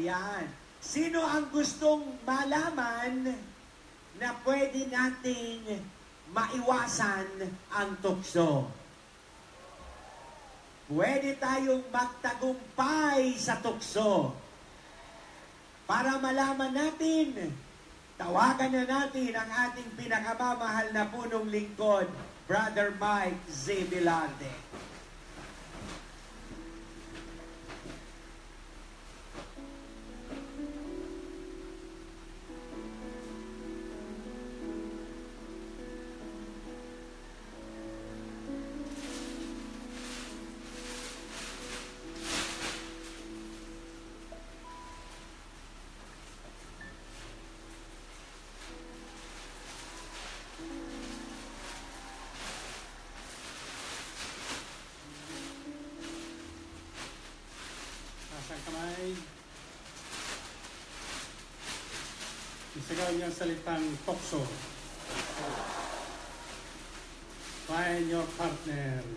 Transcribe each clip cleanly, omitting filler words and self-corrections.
Ayan. Sino ang gustong malaman na pwede nating maiwasan ang tukso? Pwede tayong magtagumpay sa tukso. Para malaman natin, tawagan na natin ang ating pinakamamahal na punong lingkod, Brother Mike Z. Vilarte. Ang kamay. Isigaw niya ang salitang tukso. Find your partner.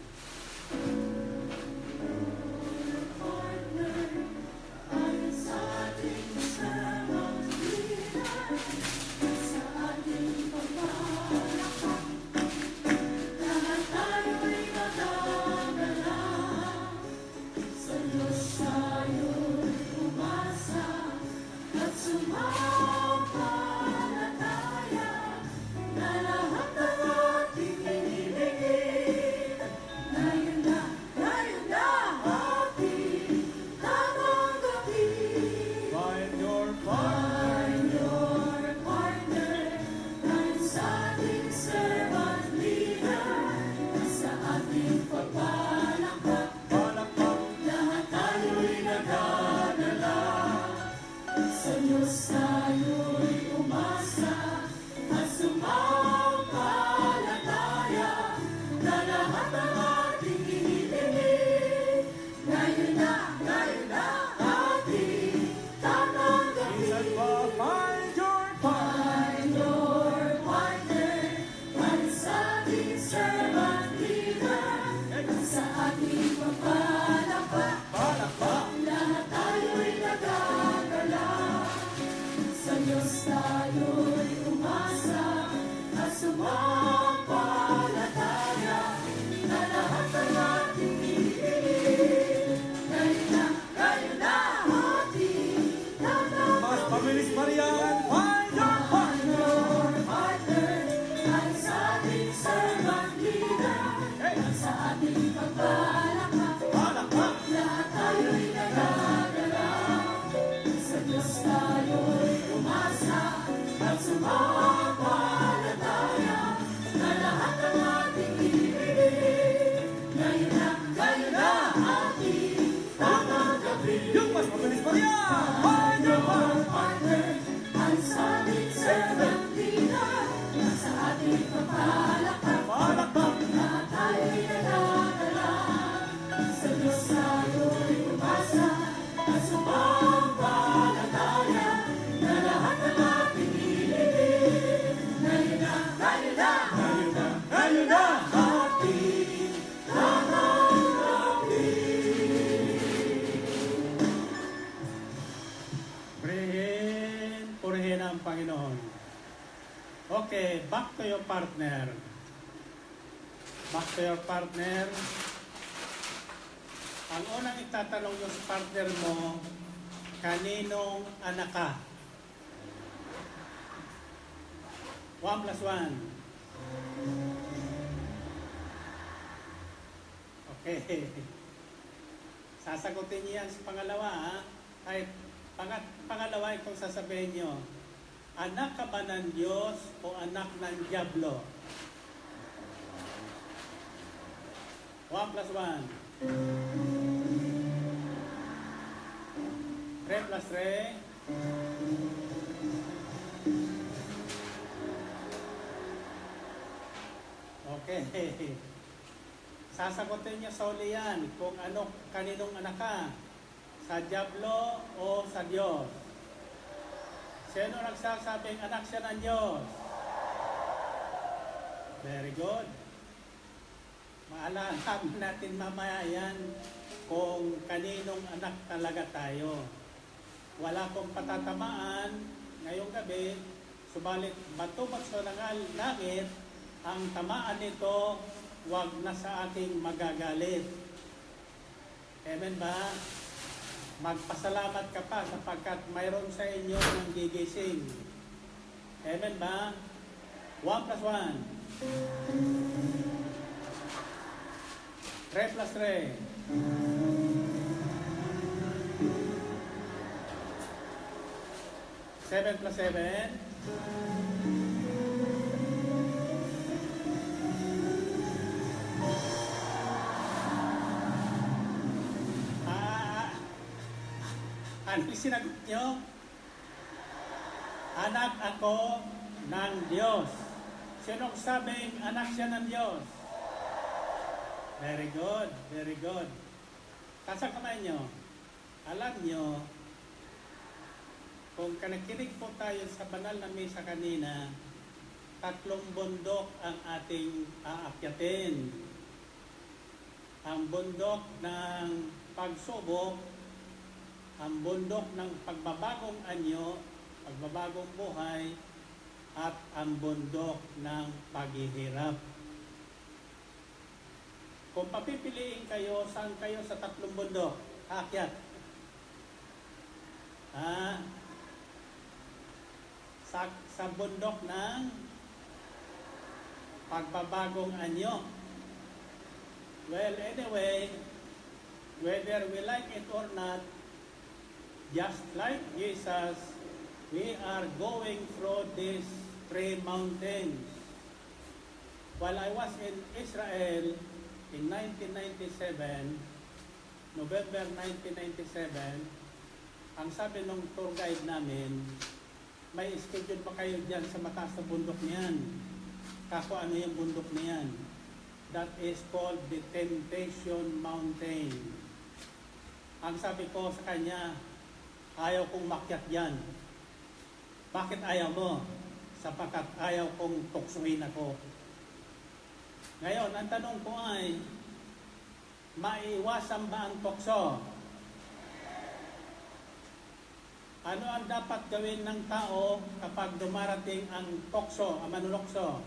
Purihin ang Panginoon. Okay, back to your partner. Back to your partner. Ang unang itatanong mo sa partner mo, kaninong anak ka? 1 plus 1. Okay. Sasagutin niya yan sa pangalawa, ha? Ay, pangalawa itong sasabihin nyo, anak ka ba ng Diyos o anak ng Diablo? 1 plus 1. 3 plus 3. Okay. Sasagutin niyo sa uli yan kung kaninong anak ka. Sa Diablo o sa Diyos? Sino nagsasabing anak siya ng Diyos? Very good. Maalaman natin mamaya yan kung kaninong anak talaga tayo. wala kong patatamaan ngayong gabi, subalit batubag sa langit, ang tamaan nito, wag na sa aking magagalit. Amen ba? Magpasalamat ka pa sapagkat mayroon sa inyo ng gigising. Amen ba? 1 plus 1. 3 plus 3. 7 plus 7. Ano sinagot nyo? Anak ako ng Diyos. Sinong sabing anak siya ng Diyos? Very good, very good. Tasa kamay nyo. Alam nyo, kung nakinig po tayo sa banal na misa kanina, 3 bundok ang ating aakyatin. Ang bundok ng pagsubok, ang bundok ng pagbabagong anyo, pagbabagong buhay, at ang bundok ng paghihirap. Kung papipiliin kayo, saan kayo sa 3 bundok? Aakyat. Sa bundok ng pagbabagong anyo. Well, anyway, whether we like it or not, just like Jesus, we are going through these 3 mountains. While I was in Israel in 1997, November 1997, ang sabi ng tour guide namin, may schedule pa kayo dyan sa mataas na bundok niyan. Kako ano yung bundok niyan? That is called the Temptation Mountain. Ang sabi ko sa kanya, ayaw kong makyat yan. Bakit ayaw mo? Sapagkat ayaw kong tuksuin ako. Ngayon, ang tanong ko ay, maiwasan ba ang tukso? Ano ang dapat gawin ng tao kapag dumarating ang tukso, ang manunokso?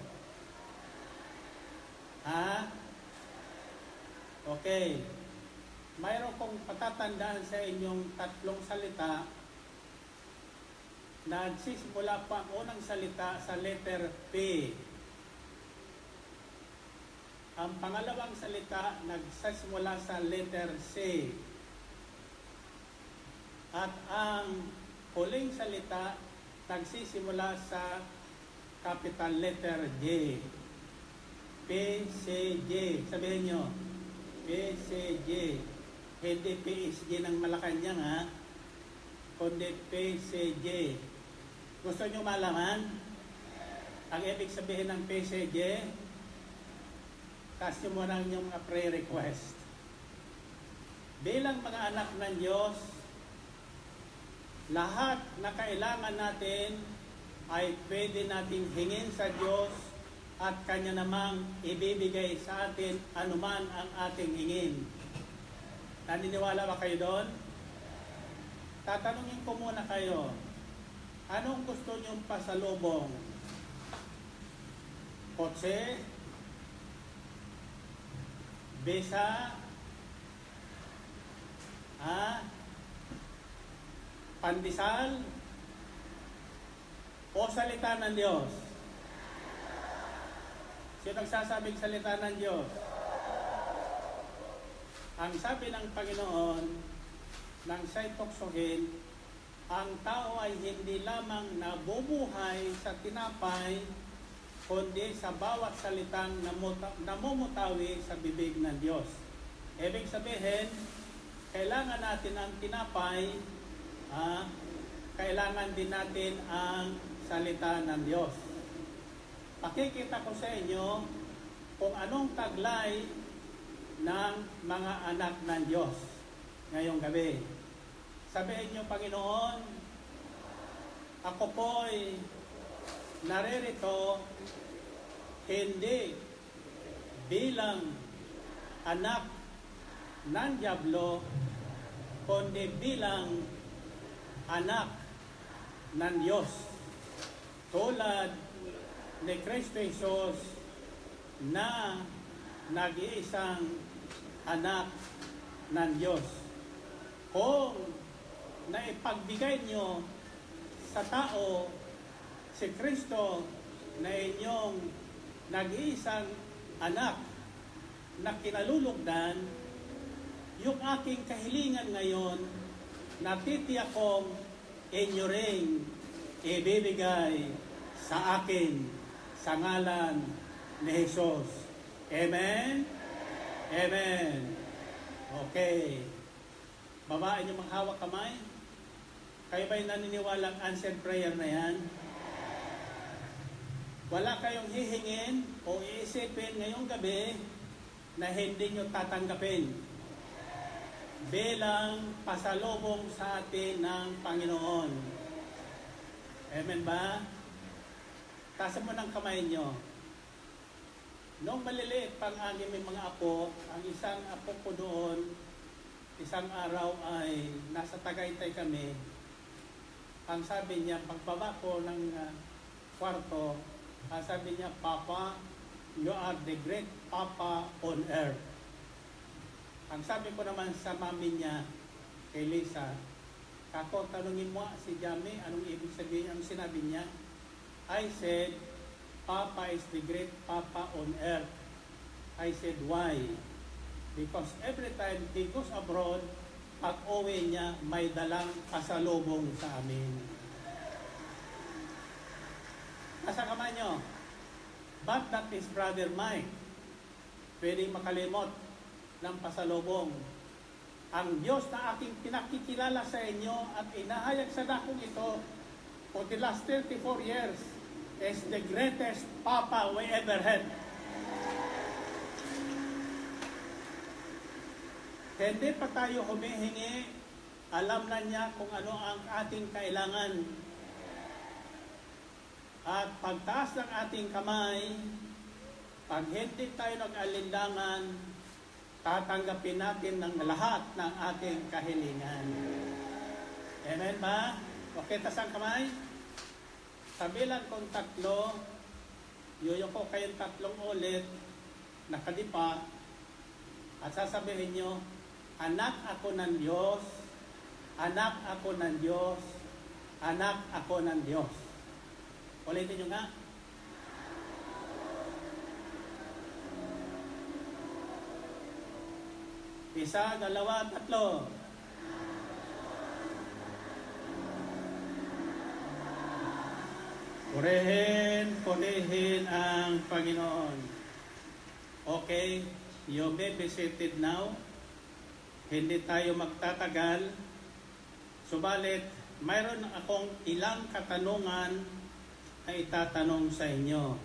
Okay. Mayroon kong patatandaan sa inyong 3 salita na nagsisimula pa ang unang salita sa letter P. Ang pangalawang salita nagsisimula sa letter C. At ang huling salita nagsisimula sa capital letter J. P, C, J. Sabihin nyo, P, C, J. Hindi PSG ng Malacanang ha, kundi PCJ. Gusto nyo malaman ang ibig sabihin ng PCJ? Kasi mo lang yung prayer request. Bilang mga anak ng Diyos, lahat na kailangan natin ay pwede nating hingin sa Diyos at Kanya namang ibibigay sa atin anuman ang ating hingin. Naniniwala ba kayo doon? Tatanungin ko muna kayo, anong gusto nyong pasalubong? Kotse? Bisa? Pandesal? O salita ng Diyos? Sino nagsasabing salita ng Diyos? Ang sabi ng Panginoon, nang siya'y tuksohin, ang tao ay hindi lamang nabubuhay sa tinapay, kundi sa bawat salitang namumutawi sa bibig ng Diyos. Ibig sabihin, kailangan natin ang tinapay, kailangan din natin ang salita ng Diyos. Pakikita ko sa inyo kung anong taglay ng mga anak ng Diyos ngayong gabi. Sabihin niyo, Panginoon, ako po'y naririto hindi bilang anak ng dyablo, kundi bilang anak ng Diyos. Tulad ni Kristo Jesus na nag-iisang anak ng Diyos. Kung naipagbigay nyo sa tao si Kristo na inyong nag-iisang anak na kinalulugdan, yung aking kahilingan ngayon, natitiyak kong inyo ring ibibigay sa akin sa ngalan ni Jesus. Amen? Amen. Okay. Babae niyo maghawak kamay. Kayo ba'y naniniwalang answered prayer na yan? Wala kayong hihingin o iisipin ngayong gabi na hindi nyo tatanggapin bilang pasalubong sa atin ng Panginoon. Amen ba? Taas mo ng kamay nyo. Noong maliliit pang aming mga apo, ang isang apo ko doon, isang araw ay nasa Tagaytay kami. Ang sabi niya, pagbaba ko ng kwarto, ang sabi niya, Papa, you are the great Papa on earth. Ang sabi ko naman sa mami niya, kay Lisa, kako, tanungin mo si Jamie, anong ibig sabihin ang sinabi niya? I said, Papa is the great Papa on earth. I said, why? Because every time he goes abroad, pag uwi niya, may dalang pasalubong sa amin. Nasa kamay nyo. But that is Brother Mike. Pwedeng makalimot ng pasalubong. Ang Diyos na aking pinakikilala sa inyo at inahayag sa dakong ito for the last 34 years is the greatest Papa we ever had. Hindi pa tayo humihingi, alam na niya kung ano ang ating kailangan. At pagtaas ng ating kamay, pag hindi tayo nag-alinlangan, tatanggapin natin ng lahat ng ating kahilingan. Amen ba? Okay, taas ang kamay. Sabilan kong 3, yuyuko kayong 3 ulit, nakadipa, at sasabihin nyo, anak ako ng Diyos, anak ako ng Diyos, anak ako ng Diyos. Ulitin nyo nga. Isa, 2, 3. Purihin ang Panginoon. Okay, you may be seated now. Hindi tayo magtatagal. Subalit, mayroon akong ilang katanungan na itatanong sa inyo.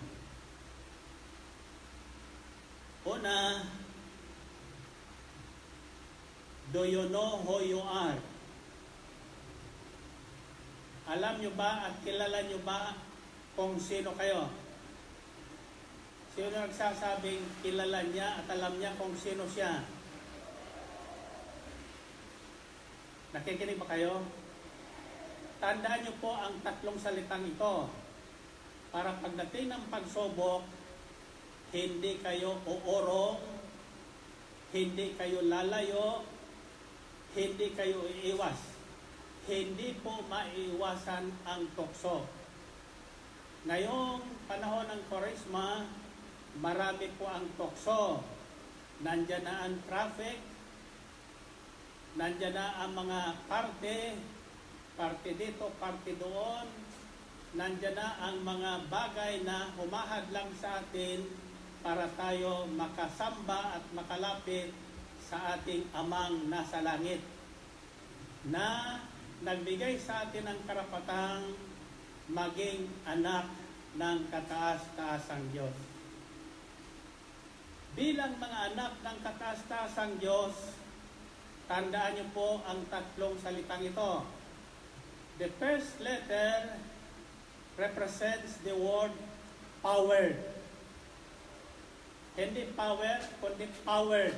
Una, do you know who you are? Alam nyo ba at kilala nyo ba kung sino kayo? Sino nagsasabing kilala niya at alam niya kung sino siya? Nakikinig ba kayo? Tandaan niyo po ang 3 salitang ito para pagdating ng pagsubok, hindi kayo uurong, hindi kayo lalayo, hindi kayo iiwas. Hindi po maiiwasan ang tukso. Ngayong panahon ng Kwaresma, marami po ang tukso. Nandiyan na ang traffic, nandiyan na ang mga parte dito, parte doon, nandiyan na ang mga bagay na humahadlang sa atin para tayo makasamba at makalapit sa ating Amang nasa langit, na nagbigay sa atin ng karapatang maging anak ng kataas-taasang Diyos. Bilang mga anak ng kataas-taasang Diyos, tandaan niyo po ang 3 salitang ito. The first letter represents the word power. Hindi power, kundi powered.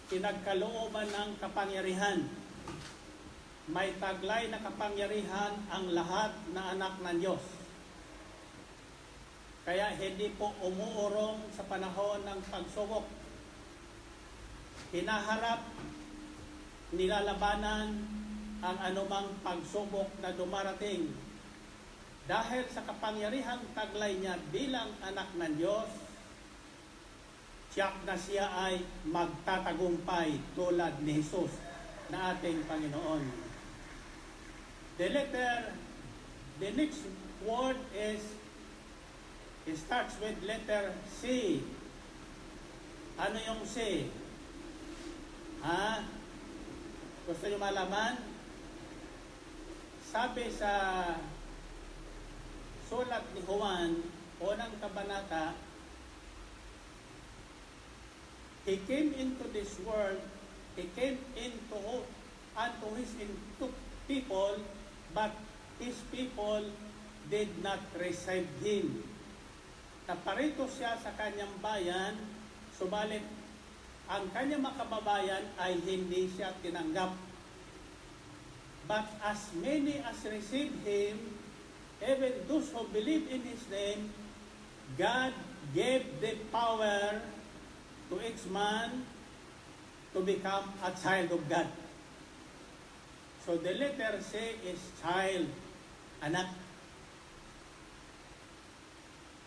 Pinagkalooban ng kapangyarihan. may taglay na kapangyarihan ang lahat na anak ng Diyos. Kaya hindi po umuurong sa panahon ng pagsubok. Hinaharap, nilalabanan ang anumang pagsubok na dumarating. Dahil sa kapangyarihang taglay niya bilang anak ng Diyos, tiyak na siya ay magtatagumpay tulad ni Jesus na ating Panginoon. The next word is, it starts with letter C. Ano yung C? Gusto nyo malaman? Sabi sa sulat ni Juan, unang kabanata, He came into this world, He came unto His people, but His people did not receive Him. Naparito siya sa kanyang bayan, subalit ang kanyang mga kababayan ay hindi siya tinanggap. But as many as received Him, even those who believe in His name, God gave the power to each man to become a child of God. So the letter C is child, anak.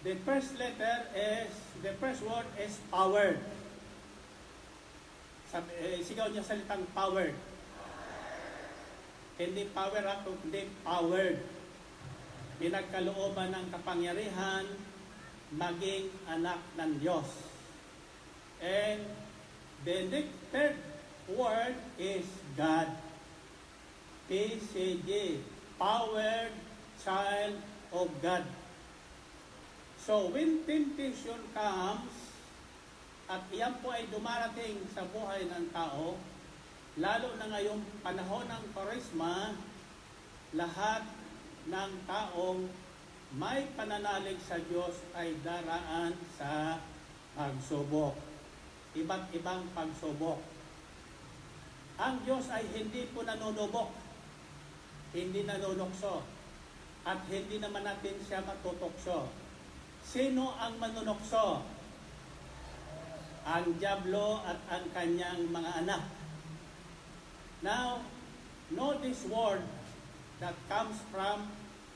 The first word is power. Sigaw niya salitang power. Hindi power ako, hindi powered. Pinagkalooban ng kapangyarihan maging anak ng Diyos. And the third word is God. PCG, powered child of God. So when temptation comes, at iyan po ay dumarating sa buhay ng tao, lalo na ngayong panahon ng Kwaresma, lahat ng taong may pananalig sa Diyos ay daraan sa pagsubok. Iba't ibang pagsubok. Ang Diyos ay hindi po nanunubok, hindi nanunukso, at hindi naman natin siya matutokso. Sino ang manunukso? Ang dyablo at ang kanyang mga anak. Now, know this word that comes from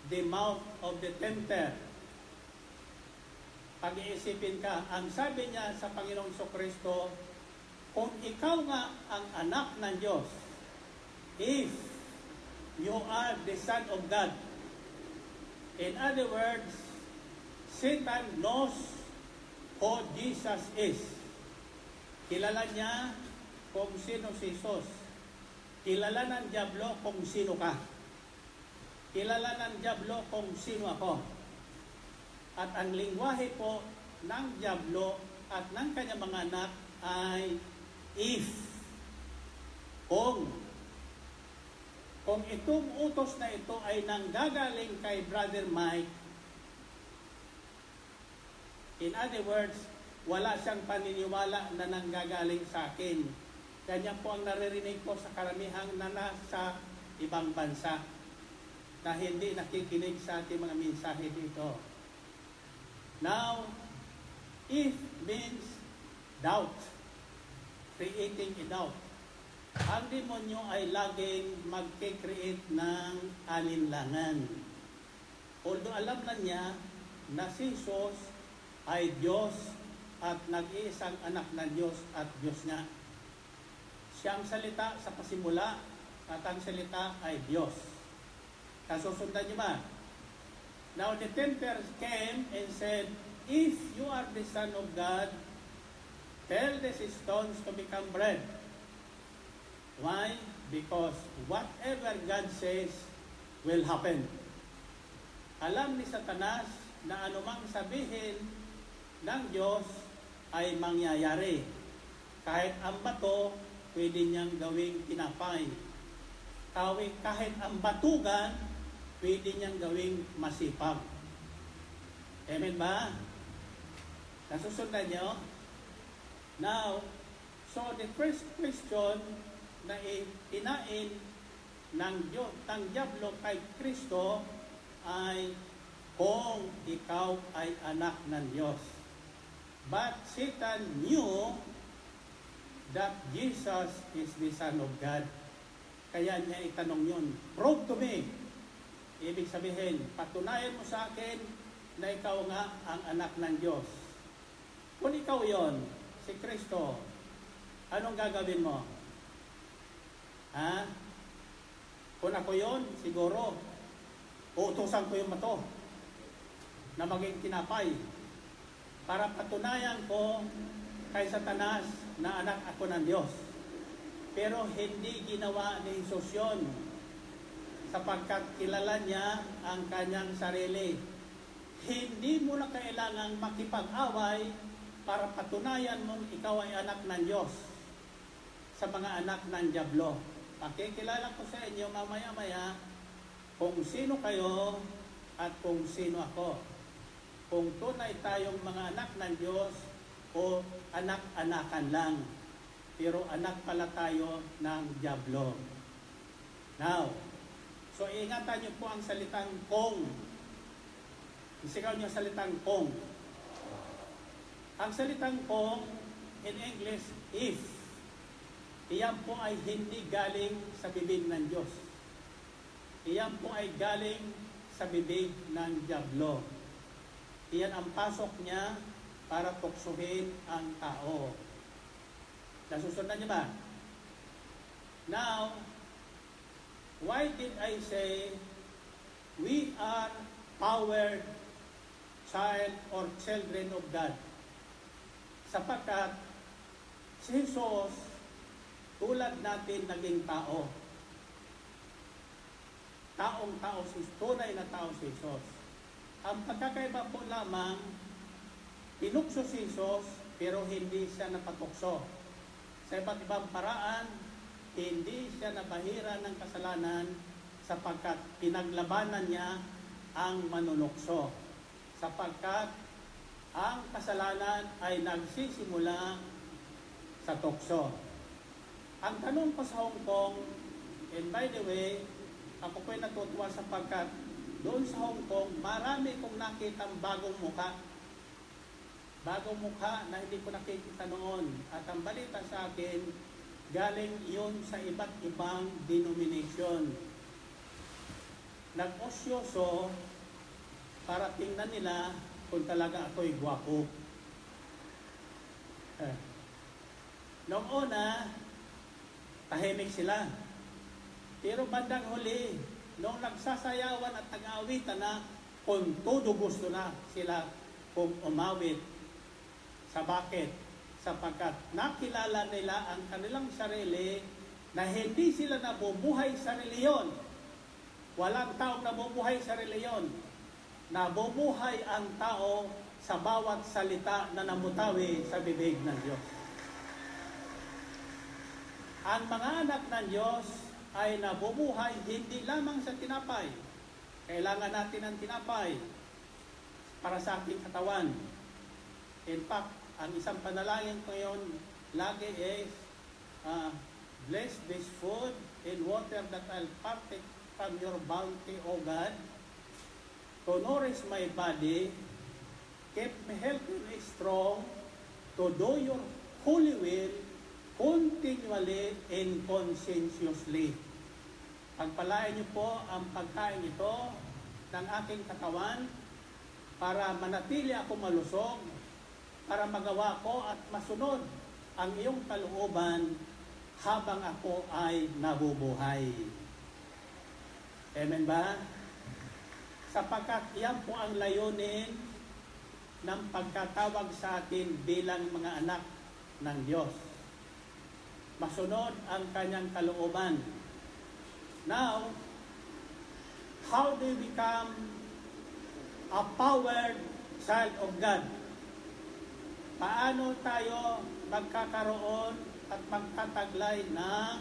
the mouth of the tempter. Pag-iisipin ka, ang sabi niya sa Panginoong Jesucristo, kung ikaw nga ang anak ng Diyos, if you are the Son of God. In other words, Satan knows who Jesus is. Kilala niya kung sino si Jesus. Kilala ng dyablo kung sino ka. Kilala ng dyablo kung sino ako. At ang lingwahe po ng dyablo at ng kanyang mga anak ay if. Kung itong utos na ito ay nanggagaling kay Brother Mike, in other words, wala siyang paniniwala na nanggagaling sa akin. Kanya po ang naririnig ko sa karamihang na nasa ibang bansa na hindi nakikinig sa ating mga mensahe dito. Now, if means doubt, creating a doubt. Ang demonyo ay laging mag-create ng alinlangan. Although alam na niya na si Jesus ay Diyos at nag-iisang anak ng Diyos at Diyos niya. Siyang salita sa pasimula at ang salita ay Diyos. Kasusundan niyo ba? Now the tempter came and said, if you are the Son of God, tell these stones to become bread. Why? Because whatever God says will happen. Alam ni Satanas na anumang sabihin ng Diyos ay mangyayari. Kahit ang bato, pwede niyang gawing tinapay. Kahit ang batugan, pwede niyang gawing masipag. Amen ba? Nasusundan niyo? Now, so the first question na inain ng Diablo kay Kristo ay kung ikaw ay anak ng Diyos. But Satan knew that Jesus is the Son of God. Kaya niya itanong yun, prove to me. Ibig sabihin, patunayan mo sa akin na ikaw nga ang anak ng Diyos. Kung ikaw yon, si Kristo, anong gagawin mo? Ha? Kung ako yon, siguro, uutusan ko yung mato na maging tinapay para patunayan ko kay Satanas na anak ako ng Diyos. Pero hindi ginawa ni Jesus yun sapagkat kilala niya ang kanyang sarili. Hindi mo na kailangang makipag-away para patunayan mong ikaw ay anak ng Diyos sa mga anak ng Diablo. Pakikilala ko sa inyo mamaya-maya kung sino kayo at kung sino ako. Kung tunay tayong mga anak ng Diyos o anak-anakan lang. Pero anak pala tayo ng Diablo. Now, so ingatan niyo po ang salitang kung. Isigaw niyo ang salitang kung. Ang salitang kung, in English, if. Iyan po ay hindi galing sa bibig ng Diyos. Iyan po ay galing sa bibig ng Diablo. Iyan ang pasok niya para tuksuhin ang tao. Nasusundan niyo ba? Now, why did I say we are powered child or children of God? Sapagkat si Jesus, tulad natin naging tao. Taong-tao, tunay na tao si Jesus. Ang pagkakaiba po lamang, pinukso si Jesus, pero hindi siya napatukso. Sa iba't ibang paraan, hindi siya nabahira ng kasalanan sapagkat pinaglabanan niya ang manunukso. Sapagkat ang kasalanan ay nagsisimula sa tukso. Ang tanong ko sa Hong Kong, and by the way, ako po'y natutuwa sapagkat doon sa Hong Kong, marami kong nakitang bagong mukha. Bagong mukha na hindi ko nakikita noon. At ang balita sa akin, galing yun sa iba't ibang denomination. Nag-osyoso para tingnan nila kung talaga ako'y gwapo. Noong una, tahimik sila. Pero bandang huli, noong nagsasayawan at nag-aawitan na, kung todo gusto na sila kung umawit. Sa bakit? Sapagkat nakilala nila ang kanilang sarili na hindi sila nabubuhay sa reliyon. Walang taong nabubuhay sa reliyon. Nabubuhay ang tao sa bawat salita na namutawi sa bibig ng Diyos. Ang mga anak ng Diyos ay nabubuhay hindi lamang sa tinapay. Kailangan natin ng tinapay para sa ating katawan. In fact, ang isang panalangin ko yun lagi is, bless this food and water that I'll partake from your bounty, O God, to nourish my body, keep me healthy and strong, to do your holy will, continually and conscientiously. Pagpalain niyo po ang pagkain ito ng aking katawan para manatili ako malusog, para magawa ko at masunod ang iyong kalooban habang ako ay nabubuhay. Amen ba? Sapagkat iyan po ang layunin ng pagkatawag sa atin bilang mga anak ng Diyos. Masunod ang kanyang kalooban. Now, how do you become a powered child of God? Paano tayo magkakaroon at magtataglay ng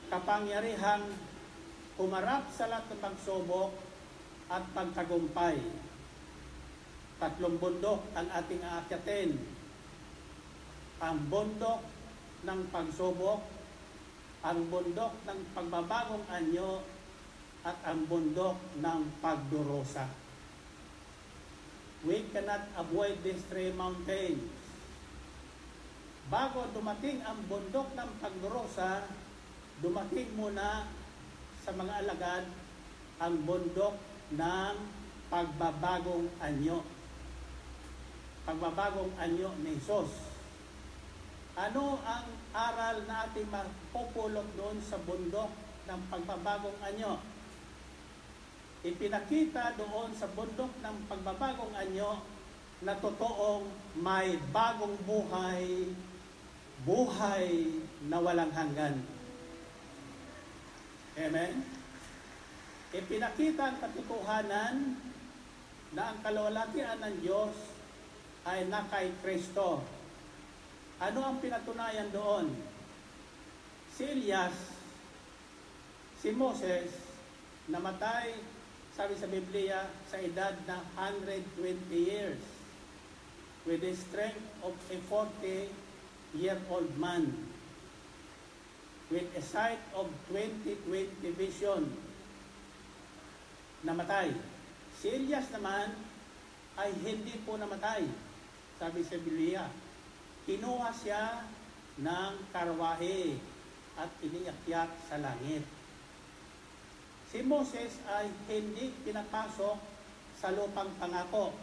kapangyarihang humarap sa lahat ng pagsubok at pagtagumpay? Tatlong bundok ang ating aakyatin. Ang bundok ng pagsubok, ang bundok ng pagbabagong anyo at ang bundok ng pagdurusa. We cannot avoid these three mountains. Bago dumating ang bundok ng pagdurusa, dumating muna sa mga alagad ang bundok ng pagbabagong anyo. Pagbabagong anyo ni Jesus. Ano ang aral na ating mapupulot doon sa bundok ng pagbabagong anyo? Ipinakita doon sa bundok ng pagbabagong anyo na totoong may bagong buhay, buhay na walang hanggan. Amen? Ipinakita ang katotohanan na ang kalwalhatian ng Diyos ay na kay Kristo. Ano ang pinatunayan doon? Si Elias, si Moses, namatay, sabi sa Biblia, sa edad na 120 years with the strength of a 40-year-old man with a sight of 20/20 vision. Namatay. Si Elias naman ay hindi po namatay. Sabi sa Biblia, kinuha siya ng karwahe at iniakyat sa langit. Si Moses ay hindi pinapasok sa lupang pangako.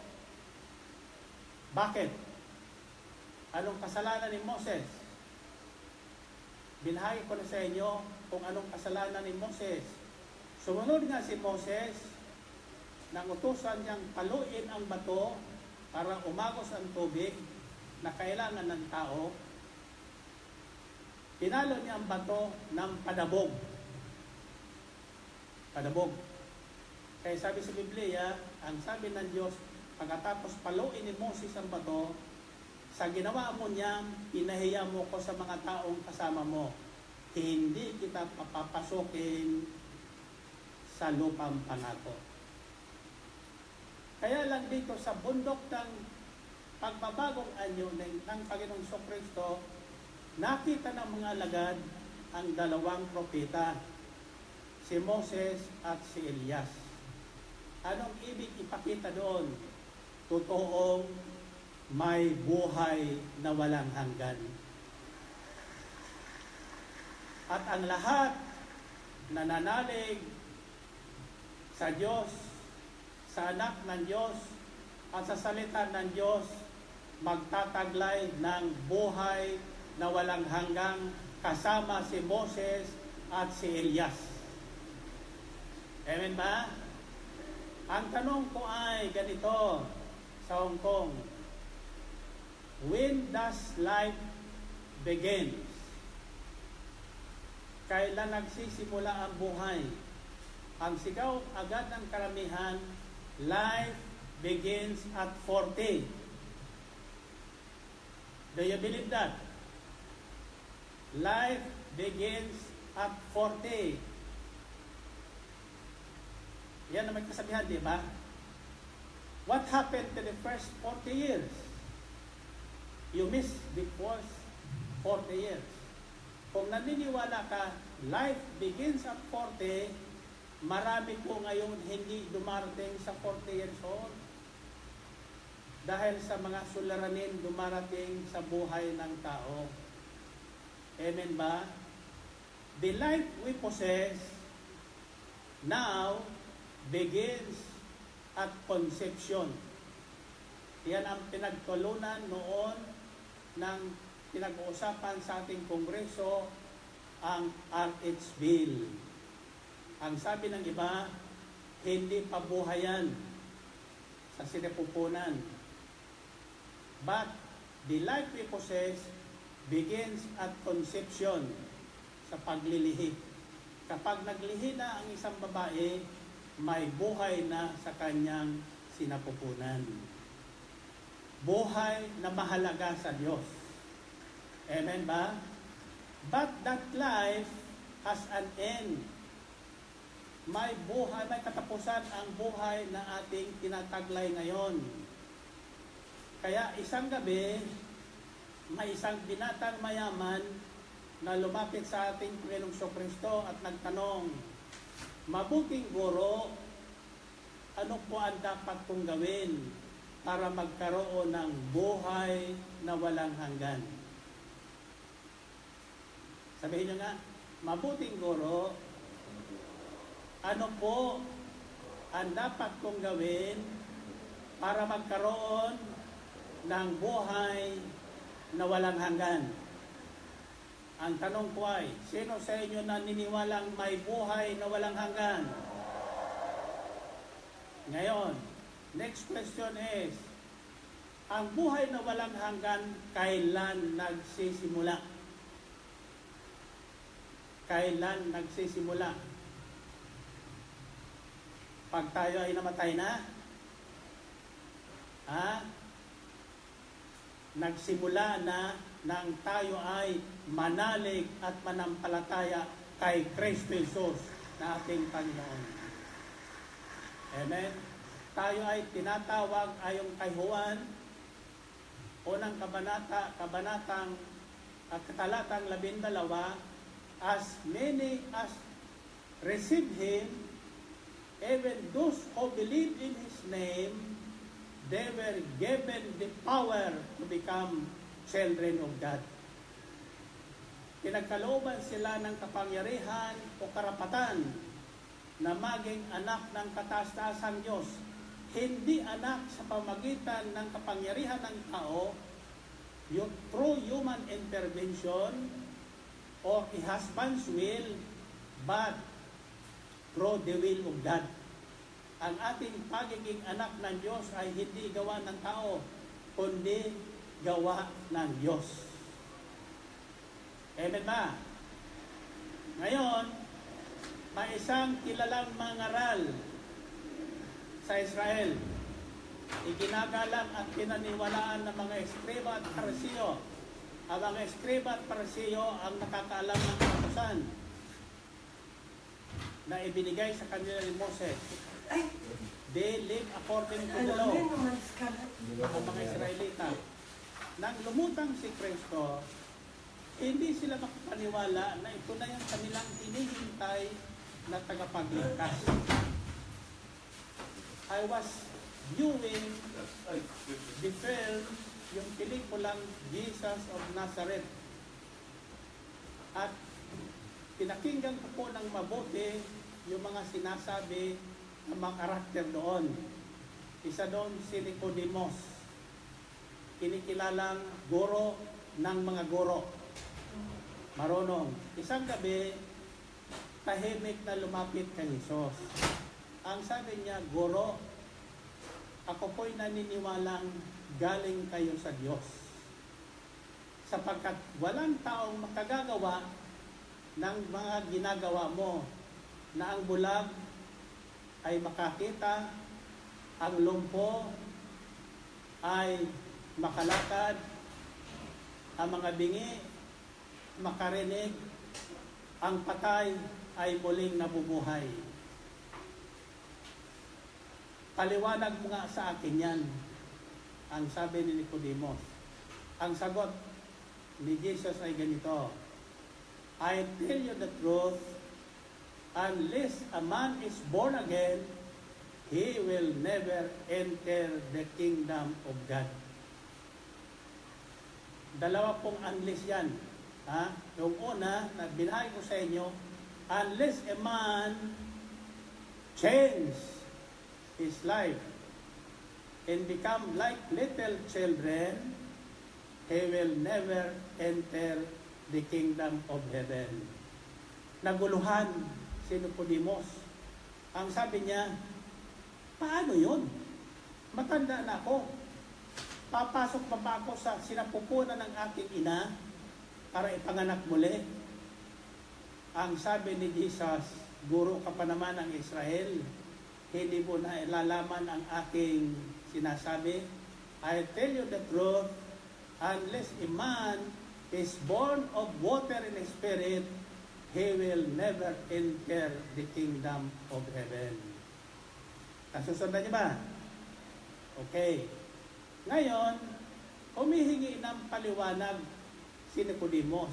Bakit? Anong kasalanan ni Moses? Binahagi ko na sa inyo kung anong kasalanan ni Moses. Sumunod nga si Moses, nang utusan niyang paluin ang bato para umagos ang tubig na kailangan ng tao. Pinalo niya ang bato ng padabog. Padabog. Kaya sabi sa Biblia, ang sabi ng Diyos, pagkatapos paluin ni Moses ang bato, sa ginawa mo niyang, pinahiya mo ko sa mga taong kasama mo. Hindi kita papapasukin sa lupang pangako. Kaya lang dito sa bundok ng pagbabagong anyo ng Panginoong Kristo, nakita ng mga alagad ang dalawang propeta, si Moses at si Elias. Anong ibig ipakita doon? Totoong may buhay na walang hanggan. At ang lahat na nananalig sa Diyos, sa anak ng Diyos, at sa salita ng Diyos, magtataglay ng buhay na walang hanggang kasama si Moses at si Elias. Amen ba? Ang tanong ko ay ganito sa Hong Kong. When does life begins? Kailan nagsisimula ang buhay? Ang sigaw agad ng karamihan, life begins at 40. Do you believe that? Life begins at 40. Yan ang may kasabihan, di ba? What happened to the first 40 years? You missed the first 40 years. Kung naniniwala ka, life begins at 40, marami po ngayon hindi dumarating sa 40 years old. Dahil sa mga suliranin dumarating sa buhay ng tao. Amen ba? The life we possess now begins at conception. Yan ang pinagtulunan noon ng pinag-uusapan sa ating kongreso, ang RH Bill. Ang sabi ng iba, hindi pa buhayan sa sinapupunan. But the life we possess begins at conception, sa paglilihi. Kapag naglihi na ang isang babae, may buhay na sa kanyang sinapupunan. Buhay na mahalaga sa Diyos. Amen ba? But that life has an end. May buhay, may katapusan ang buhay na ating tinataglay ngayon. Kaya isang gabi, may isang binatang mayaman na lumapit sa ating Panginoong Kristo at nagtanong, "Mabuting guro, ano po ang dapat kong gawin para magkaroon ng buhay na walang hanggan?" Sabihin nyo nga, "Mabuting guro, ano po ang dapat kong gawin para magkaroon ng buhay na walang hanggan?" Ang tanong ko ay, sino sa inyo naniniwalang may buhay na walang hanggan? Ngayon, next question is, ang buhay na walang hanggan, kailan nagsisimula? Kailan nagsisimula? Pag tayo ay namatay na? Nagsimula na nang tayo ay manalig at manampalataya kay Kristo Jesus na ating Panginoon. Amen? Tayo ay tinatawag ayon kay Juan, unang kabanatang talatang 12, as many as receive Him, even those who believe in His name, they were given the power to become children of God. Pinagkalooban sila ng kapangyarihan o karapatan na maging anak ng kataas-taasang Diyos. Hindi anak sa pamagitan ng kapangyarihan ng tao, yung through human intervention or a husband's will, but through the will of God. Ang ating pagiging anak ng Diyos ay hindi gawa ng tao, kundi gawa ng Diyos. Amen ba? Ngayon, may isang kilalang mangaral sa Israel. Iginagalang at pinaniwalaan ng mga eskriba at parisiyo. Ang mga eskriba at parisiyo ang nakakaalam ng kautusan na ibinigay sa kanila ni Moses. They live according to the law. Ang mga Israelita. Nang lumutang si Kristo, hindi sila makapaniwala na ito na yung kanilang hinihintay na tagapagligtas. I was viewing the film, yung pelikulang Jesus of Nazareth. At pinakinggan ko po ng mabuti yung mga sinasabi ng mga karakter doon. Isa doon si Nicodemus, kinikilalang guro ng mga guro. Marunong. Isang gabi, tahimik na lumapit kay Jesus. Ang sabi niya, "Guro, ako po'y naniniwalang galing kayo sa Diyos. Sapagkat walang taong makagagawa ng mga ginagawa mo, na ang bulag ay makakita, ang lumpo ay makalakad, ang mga bingi makarinig, ang patay ay muling nabubuhay. Paliwanag mo nga sa akin yan," ang sabi ni Nicodemus. Ang sagot ni Jesus ay ganito, "I tell you the truth, unless a man is born again, he will never enter the kingdom of God." Dalawa pong unless yan. Yung una, na binahay ko sa inyo, unless a man change his life and become like little children, he will never enter the kingdom of heaven. Naguluhan si Nicodemus. Ang sabi niya, paano yun? Matanda na ako. Papasok pa ba ako sa sinapupunan ng aking ina para ipanganak muli? Ang sabi ni Jesus, "Guro ka pa naman ng Israel, hindi mo na ilalaman ang aking sinasabi? I tell you the truth, unless a man is born of water and spirit, he will never enter the kingdom of heaven." Nasusundan niyo ba? Okay. Ngayon, humihingi ng paliwanag si Nicodemus.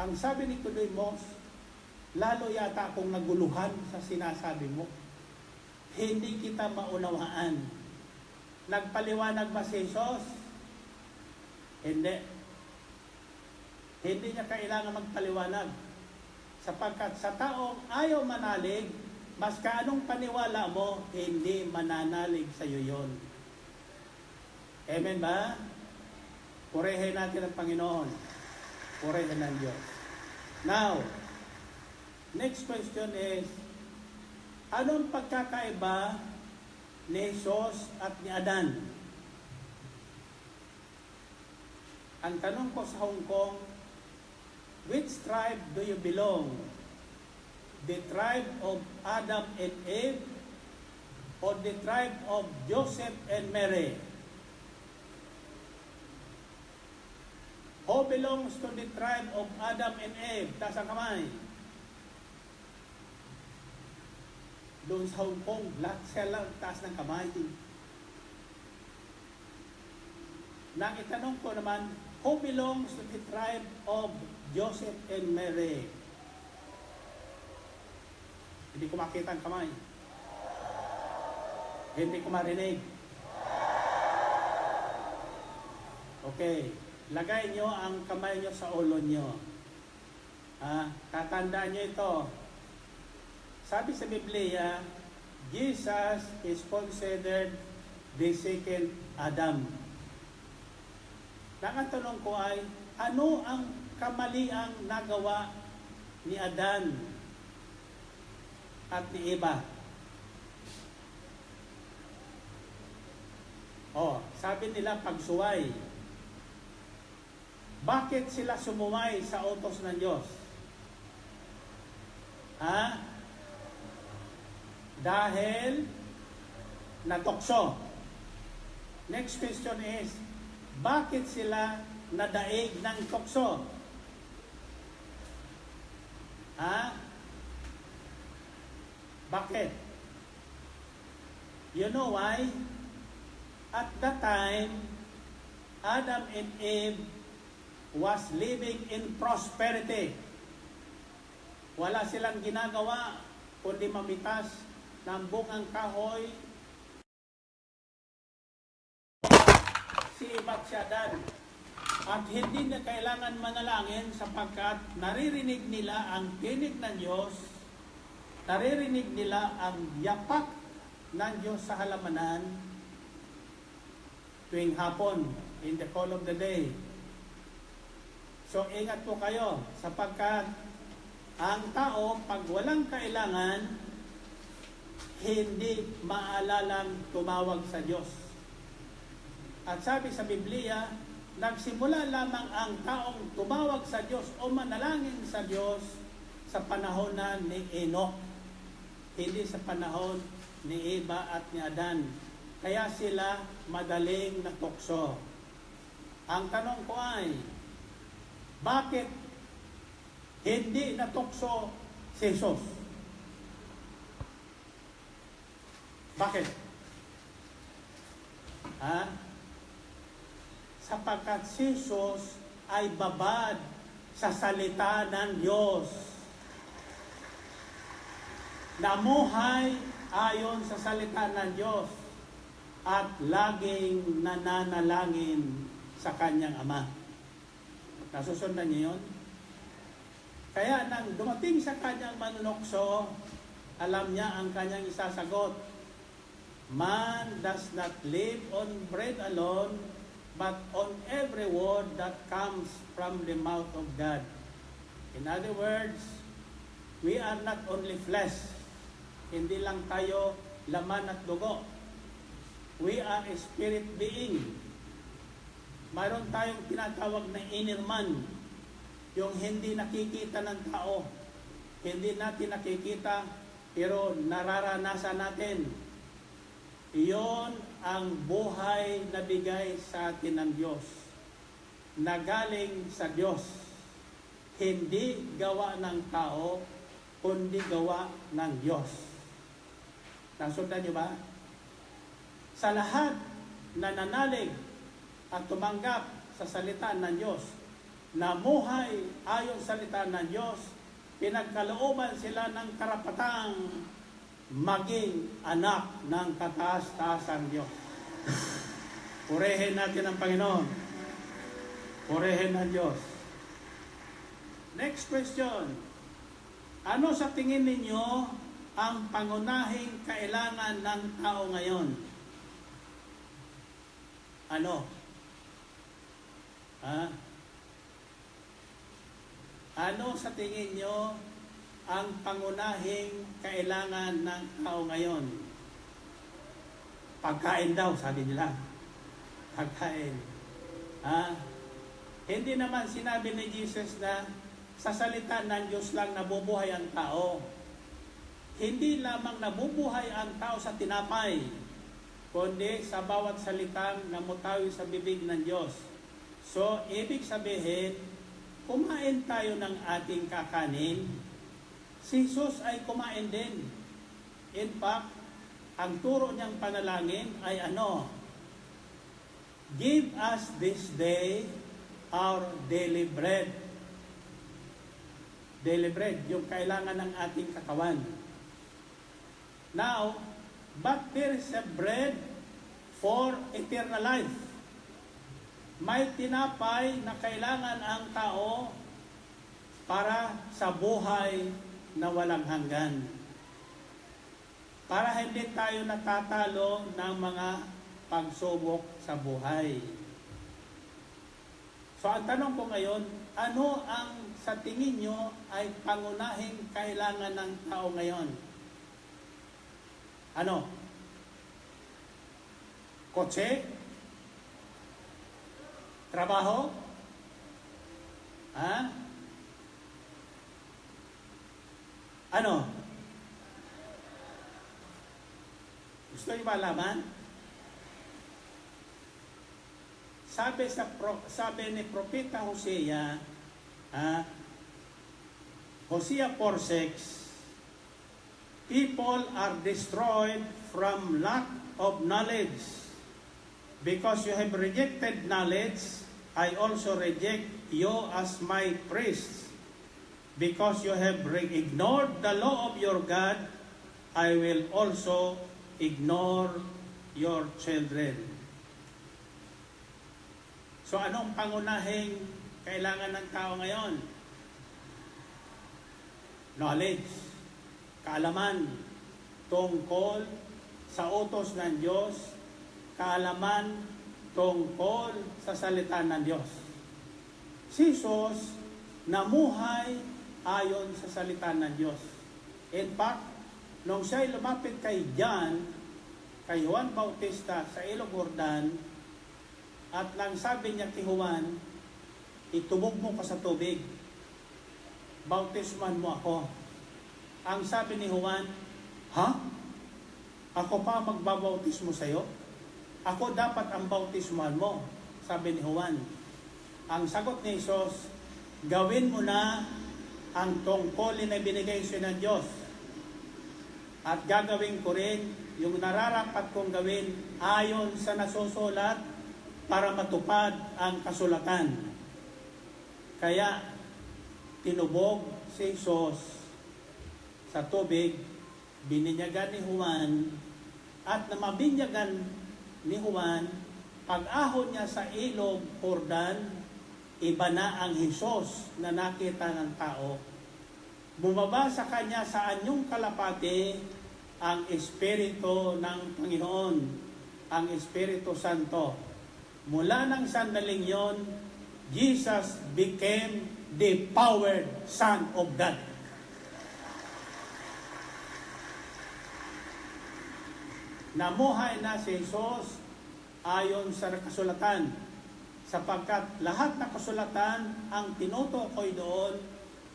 Ang sabi ni Nicodemus, lalo yata akong naguluhan sa sinasabi mo. Hindi kita maunawaan. Nagpaliwanag ba si Jesus? Hindi. Hindi niya kailangan magpaliwanag. Sapagkat sa taong ayaw manalig, mas kaanong paniwala mo, hindi mananalig sa iyo yun. Amen ba? Purihin natin ang Panginoon. Purihin ng Diyos. Now, next question is, anong pagkakaiba ni Jesus at ni Adan? Ang tanong ko sa Hong Kong, which tribe do you belong? The tribe of Adam and Eve or the tribe of Joseph and Mary? Who belongs to the tribe of Adam and Eve? Taas ang kamay. Doon sa Hong Kong, lahat sila taas ng kamay. Nang itanong ko naman, who belongs to the tribe of Joseph and Mary? Hindi ko makita ang kamay. Hindi ko marinig. Okay. Lagay nyo ang kamay nyo sa ulo nyo. Tatandaan nyo ito. Sabi sa Biblia, Jesus is considered the second Adam. Ang tanong ko ay, ano ang kamaliang nagawa ni Adan at ni Eva? Sabi nila pagsuway. Bakit sila sumuway sa utos ng Diyos? Dahil natokso. Next question is, bakit sila nadaig ng tukso? Bakit? You know why? At that time, Adam and Eve was living in prosperity. Wala silang ginagawa kundi mamitas ng bungang kahoy si Eva at si Adan. At hindi na kailangan manalangin sapagkat naririnig nila ang tinig ng Diyos, naririnig nila ang yapak ng Diyos sa halamanan tuwing hapon, in the cool of the day. So, ingat po kayo sapagkat ang tao, pag walang kailangan, hindi maalalang tumawag sa Diyos. At sabi sa Biblia, nagsimula lamang ang taong tumawag sa Diyos o manalangin sa Diyos sa panahon na ni Enoch. Hindi sa panahon ni Eva at ni Adan. Kaya sila madaling natukso. Ang tanong ko ay, bakit hindi natukso si Jesus? Bakit? Sapagkat si Jesus ay babad sa salita ng Diyos. Namuhay ayon sa salita ng Diyos at laging nananalangin sa kanyang Ama. Nasusundan niyo yun? Kaya nang dumating sa kanyang manunokso, alam niya ang kanyang isasagot. Man does not live on bread alone, but on every word that comes from the mouth of God. In other words, we are not only flesh. Hindi lang tayo laman at dugo. We are a spirit being. Mayroon tayong tinatawag na inner man, yung hindi nakikita ng tao. Hindi natin nakikita, pero nararanasan natin. Iyon ang buhay na bigay sa atin ng Diyos, na galing sa Diyos. Hindi gawa ng tao, kundi gawa ng Diyos. Nasundan niyo ba? Sa lahat na nanalig at tumanggap sa salita ng Diyos, namuhay ayon sa salita ng Diyos, pinagkalooban sila ng karapatang maging anak ng kataas-taasang Diyos. Purihin natin ang Panginoon. Purihin ang Diyos. Next question. Ano sa tingin ninyo ang pangunahing kailangan ng tao ngayon? Ano? Ano sa tingin nyo ang pangunahing kailangan ng tao ngayon? Pagkain daw, sabi nila. Pagkain. Hindi naman sinabi ni Jesus na sa salita ng Diyos lang nabubuhay ang tao. Hindi lamang nabubuhay ang tao sa tinapay, kundi sa bawat salitang namutawi sa bibig ng Diyos. So, ibig sabihin, kumain tayo ng ating kakanin. Si Jesus ay kumain din. In fact, ang turo niyang panalangin ay ano? Give us this day our daily bread. Daily bread, yung kailangan ng ating katawan. Now, but there is a bread for eternal life. May tinapay na kailangan ang tao para sa buhay na walang hanggan. Para hindi tayo natatalo ng mga pagsubok sa buhay. So ang tanong ko ngayon, ano ang sa tingin nyo ay pangunahing kailangan ng tao ngayon? Ano? Kotse? Trabaho? Ano? Gusto niyo ba malaman? Sabi ni Propeta Hosea, Hosea 4:6, people are destroyed from lack of knowledge. Because you have rejected knowledge, I also reject you as my priests. Because you have ignored the law of your God, I will also ignore your children. So anong pangunahing kailangan ng tao ngayon? Knowledge, kaalaman tungkol sa utos ng Diyos, kaalaman tungkol sa salita ng Diyos. Si Jesus namuhay ayon sa salita ng Diyos. In fact, nung siya'y lumapit kay Juan Bautista sa Ilog Jordan, at nang sabi niya kay Juan, itubog mo ka sa tubig, bautisman mo ako. Ang sabi ni Juan, Ako pa magbabautismo sa'yo? Ako dapat ang bautismuhan mo, sabi ni Juan. Ang sagot ni Jesus, gawin mo na ang tungkulin na binigay sa'yo ng Diyos. At gagawin ko rin yung nararapat kong gawin ayon sa nasusulat para matupad ang kasulatan. Kaya, tinubog si Jesus sa tubig, bininyagan ni Juan, at na mabinyagan ni Juan, pag-ahon niya sa ilog Jordan, iba na ang Jesus na nakita ng tao. Bumaba sa kanya sa anyong kalapati ang Espiritu ng Panginoon, ang Espiritu Santo. Mula ng sandaling yon, Jesus became the powered Son of God. Namuhay na si Jesus ayon sa kasulatan, sapagkat lahat ng kasulatan ang tinutukoy doon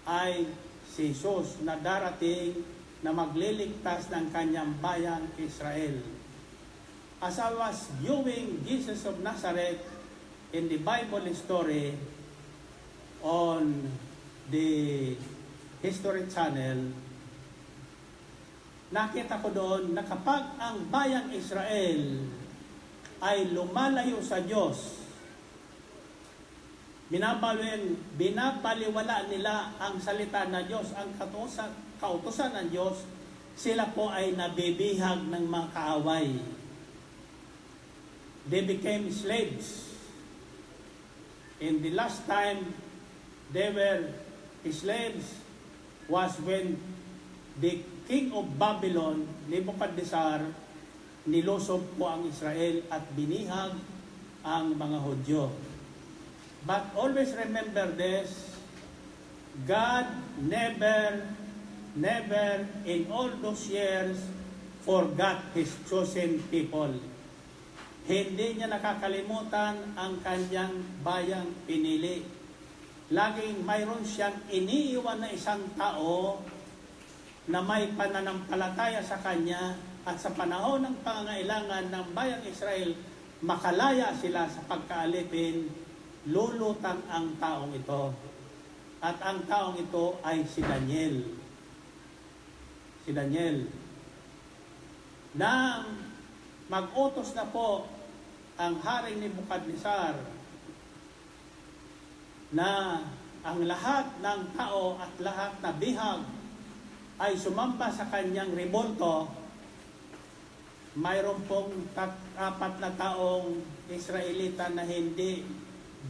ay si Jesus na darating na magliligtas ng kanyang bayang Israel. As I was viewing Jesus of Nazareth in the Bible story on the History Channel, nakita ko doon na kapag ang bayang Israel ay lumalayo sa Diyos, binabaliwala nila ang salita ng Diyos, ang kautusan ng Diyos, sila po ay nabibihag ng mga kaaway. They became slaves. In the last time they were slaves was when the king of Babylon, Nebuchadnezzar, nilusob po ang Israel at binihag ang mga Hudyo. But always remember this, God never in all those years forgot His chosen people. Hindi niya nakakalimutan ang kanyang bayang pinili. Laging mayroon siyang iniiwan na isang tao na may pananampalataya sa kanya at sa panahon ng pangangailangan ng bayang Israel, makalaya sila sa pagkaalipin, lulutang ang taong ito. At ang taong ito ay si Daniel. Si Daniel. Nang mag-utos na po ang haring Nebuchadnezzar na ang lahat ng tao at lahat na bihag ay sumamba sa kanyang rebulto, mayroon pong 4 na taong Israelita na hindi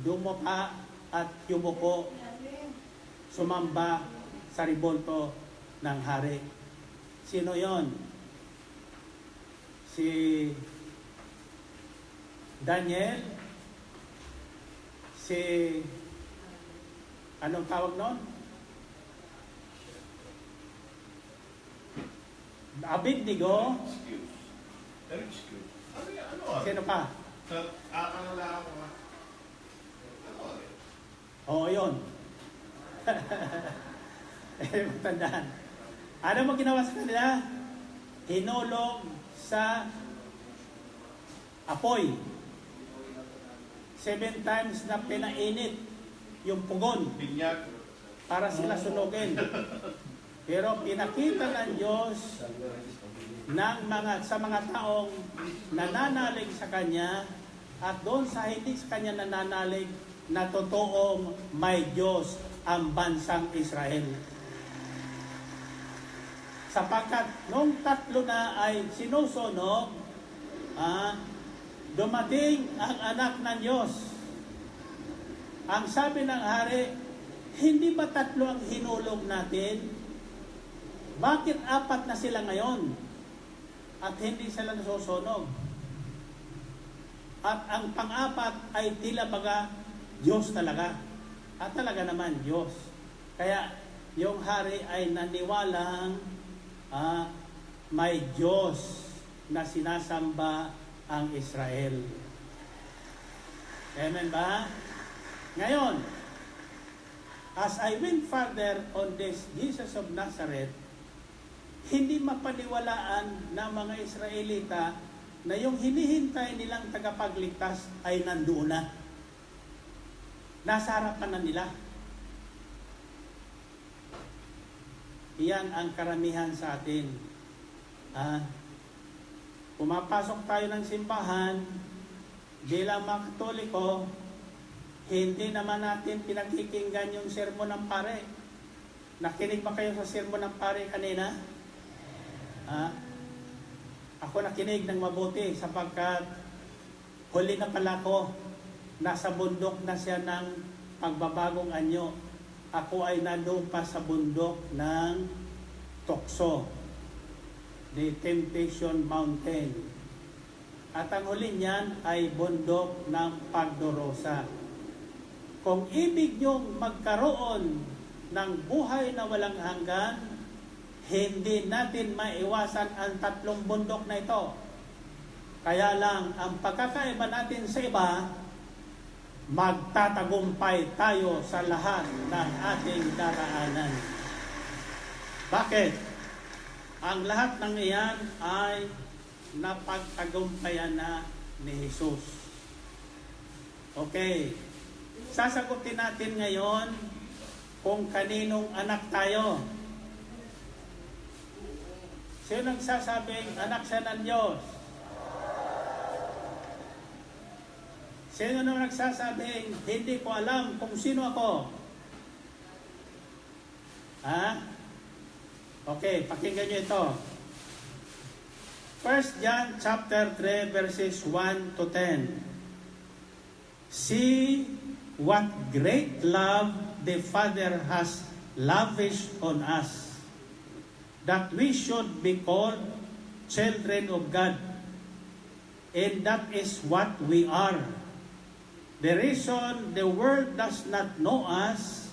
dumupa at yumuko, sumamba sa rebulto ng hari. Sino yon? Si Daniel, si anong tawag nun? Abednego. Sino pa? Oo, yun. Matandaan. Ano mo ginawa sa kanila? Hinulog sa apoy. 7 times na pinainit yung pugon para sila sunugin. Pero pinakita ng Diyos sa mga taong nananalig sa Kanya at doon sa hindi sa Kanya nananalig na totoong may Diyos ang bansang Israel. Sapagkat nung 3 na ay sinusunog, dumating ang anak ng Diyos. Ang sabi ng hari, hindi ba 3 ang hinulog natin? Bakit 4 na sila ngayon? At hindi sila nasusunog? At ang pang-4 ay tila baga Diyos talaga. At talaga naman Diyos. Kaya yung hari ay naniwalang may Diyos na sinasamba ang Israel. Amen ba? Ngayon, as I went further on this Jesus of Nazareth, hindi mapaniwalaan ng mga Israelita na yung hinihintay nilang tagapagligtas ay nandoon na. Nasa harapan na nila. Iyan ang karamihan sa atin. Pumapasok tayo ng simbahan, bilang mga Katoliko, hindi naman natin pinakikinggan yung sermon ng pare. Nakinig ba kayo sa sermon ng pare kanina? Ako nakinig ng mabuti sapagkat huli na pala ko, nasa bundok na siya ng pagbabagong anyo. Ako ay nandun pa sa bundok ng Tukso, the Temptation Mountain. At ang huli niyan ay bundok ng Pagdorosa. Kung ibig niyong magkaroon ng buhay na walang hanggan, hindi natin maiwasan ang 3 bundok na ito. Kaya lang, ang pagkakaiba natin sa iba, magtatagumpay tayo sa lahat ng ating daraanan. Bakit? Ang lahat ng iyan ay napagtagumpayan na ni Jesus. Okay. Sasagutin natin ngayon kung kaninong anak tayo. Sino nagsasabing anak siya ng Diyos? Sino na nagsasabing, hindi ko alam kung sino ako? Ha? Okay, pakinggan nyo ito. 1 John chapter 3 verses 1 to 10. See what great love the Father has lavished on us, that we should be called children of God. And that is what we are. The reason the world does not know us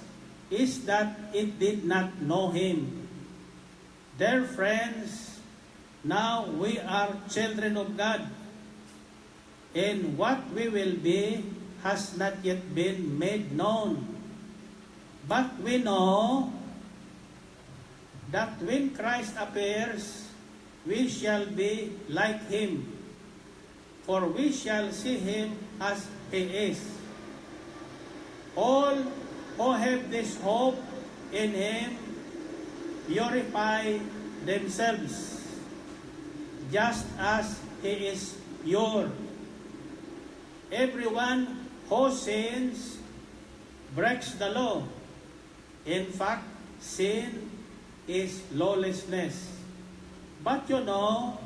is that it did not know Him. Dear friends, now we are children of God, and what we will be has not yet been made known. But we know that when Christ appears, we shall be like Him, for we shall see Him as He is. All who have this hope in Him purify themselves, just as He is pure. Everyone who sins breaks the law. In fact, sin is lawlessness. But you know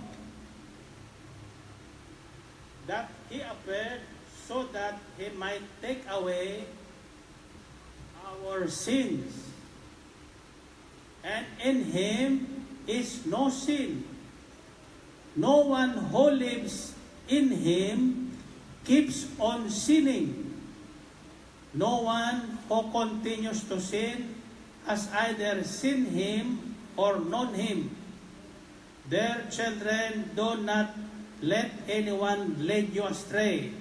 that He appeared so that He might take away our sins. And in Him is no sin. No one who lives in Him keeps on sinning. No one who continues to sin has either seen Him or known Him. Dear children, do not let anyone lead you astray.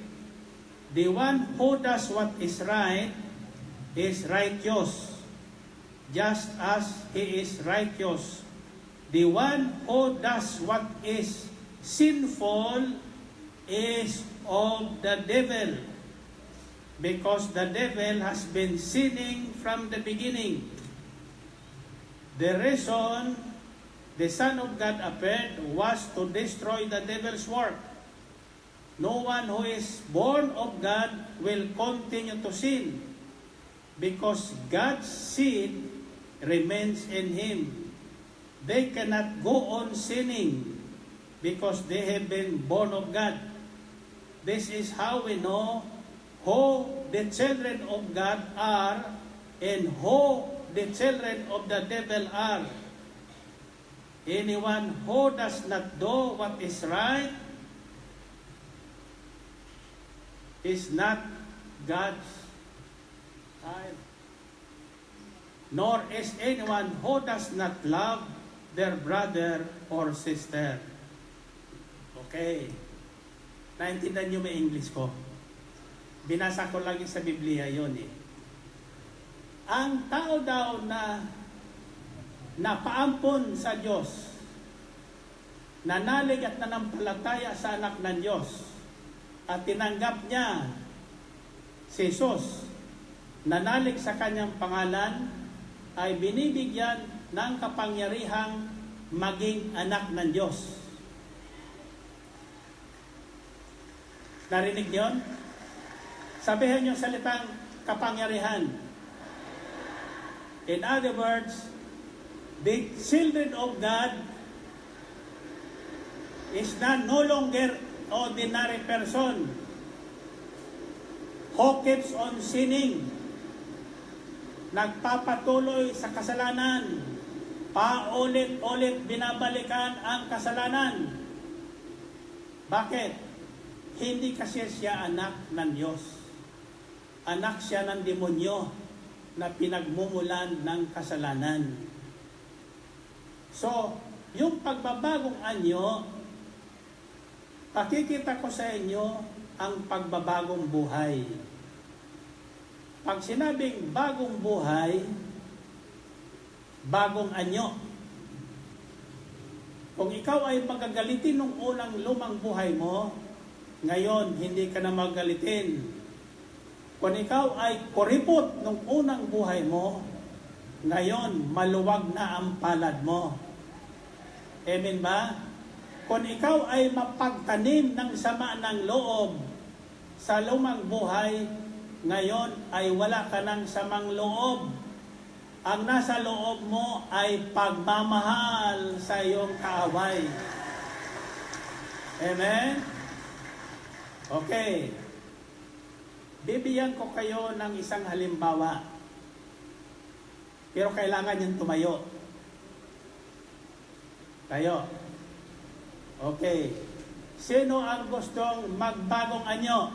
The one who does what is right is righteous, just as he is righteous. The one who does what is sinful is of the devil, because the devil has been sinning from the beginning. The reason the Son of God appeared was to destroy the devil's work. No one who is born of God will continue to sin, because God's seed remains in him. They cannot go on sinning because they have been born of God. This is how we know who the children of God are and who the children of the devil are. Anyone who does not do what is right is not God's child, nor is anyone who does not love their brother or sister. Okay. Naintindihan niyo may English ko? Binasa ko lagi sa Biblia yon eh. Ang tao daw na napaampon sa Diyos, nanalig at nanampalataya sa anak ng Diyos, at tinanggap niya si Jesus, nanalig sa kanyang pangalan, ay binibigyan ng kapangyarihang maging anak ng Diyos. Narinig niyon? Sabihin niyo salitang kapangyarihan. In other words, the children of God is not no longer ordinary person who keeps on sinning, nagpapatuloy sa kasalanan, paulit-ulit binabalikan ang kasalanan. Bakit? Hindi kasi siya anak ng Diyos. Anak siya ng demonyo na pinagmumulan ng kasalanan. So, yung pagbabagong anyo, pakikita ko sa inyo ang pagbabagong buhay. Pag sinabing bagong buhay, bagong anyo. Kung ikaw ay magagalitin nung unang lumang buhay mo, ngayon hindi ka na magalitin. Kung ikaw ay kuripot nung unang buhay mo, ngayon maluwag na ang palad mo. Amen ba? Kung ikaw ay mapagtanim ng sama ng loob, sa lumang buhay, ngayon ay wala ka ng samang loob. Ang nasa loob mo ay pagmamahal sa iyong kaaway. Amen? Okay. Bibigyan ko kayo ng isang halimbawa. Pero kailangan yung tumayo. Tayo. Okay. Sino ang gustong magbagong anyo?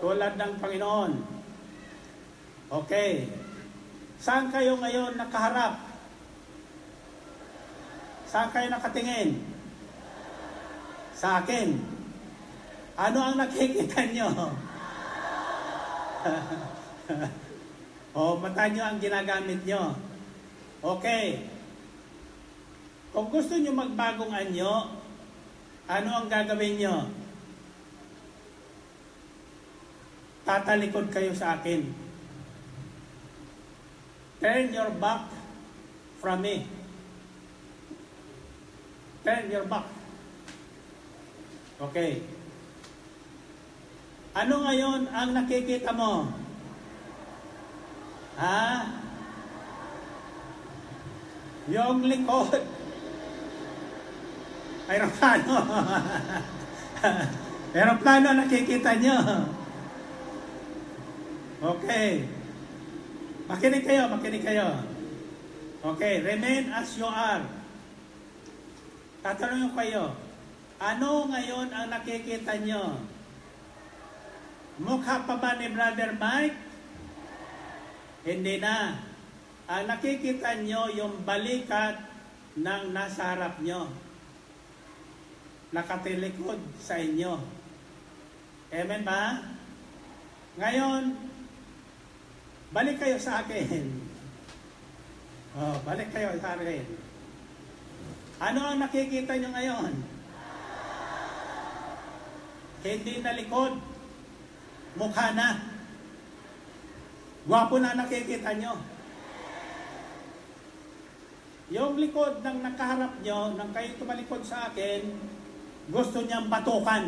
Tulad ng Panginoon. Okay. Saan kayo ngayon nakaharap? Saan kayo nakatingin? Sa akin. Ano ang nakikita nyo? O, mata nyo ang ginagamit nyo. Okay. Kung gusto nyo magbagong anyo, ano ang gagawin nyo? Tatalikod kayo sa akin. Turn your back from me. Turn your back. Okay. Ano ngayon ang nakikita mo? Ha? Yung likod. Aeroplano. Aeroplano nakikita nyo. Okay. Makinig kayo. Okay, remain as you are. Tatanungin ko kayo, ano ngayon ang nakikita nyo? Mukha pa ba ni Brother Mike? Hindi na. Ang nakikita nyo yung balikat ng nasa harap nyo. Nakatilikod sa inyo. Amen ba? Ngayon, balik kayo sa akin. Balik kayo sa akin. Ano ang nakikita nyo ngayon? Hindi na likod. Mukha na. Gwapo na nakikita nyo. Yung likod ng nakaharap nyo, nang kayo tumalikod sa akin, gusto niyang batukan.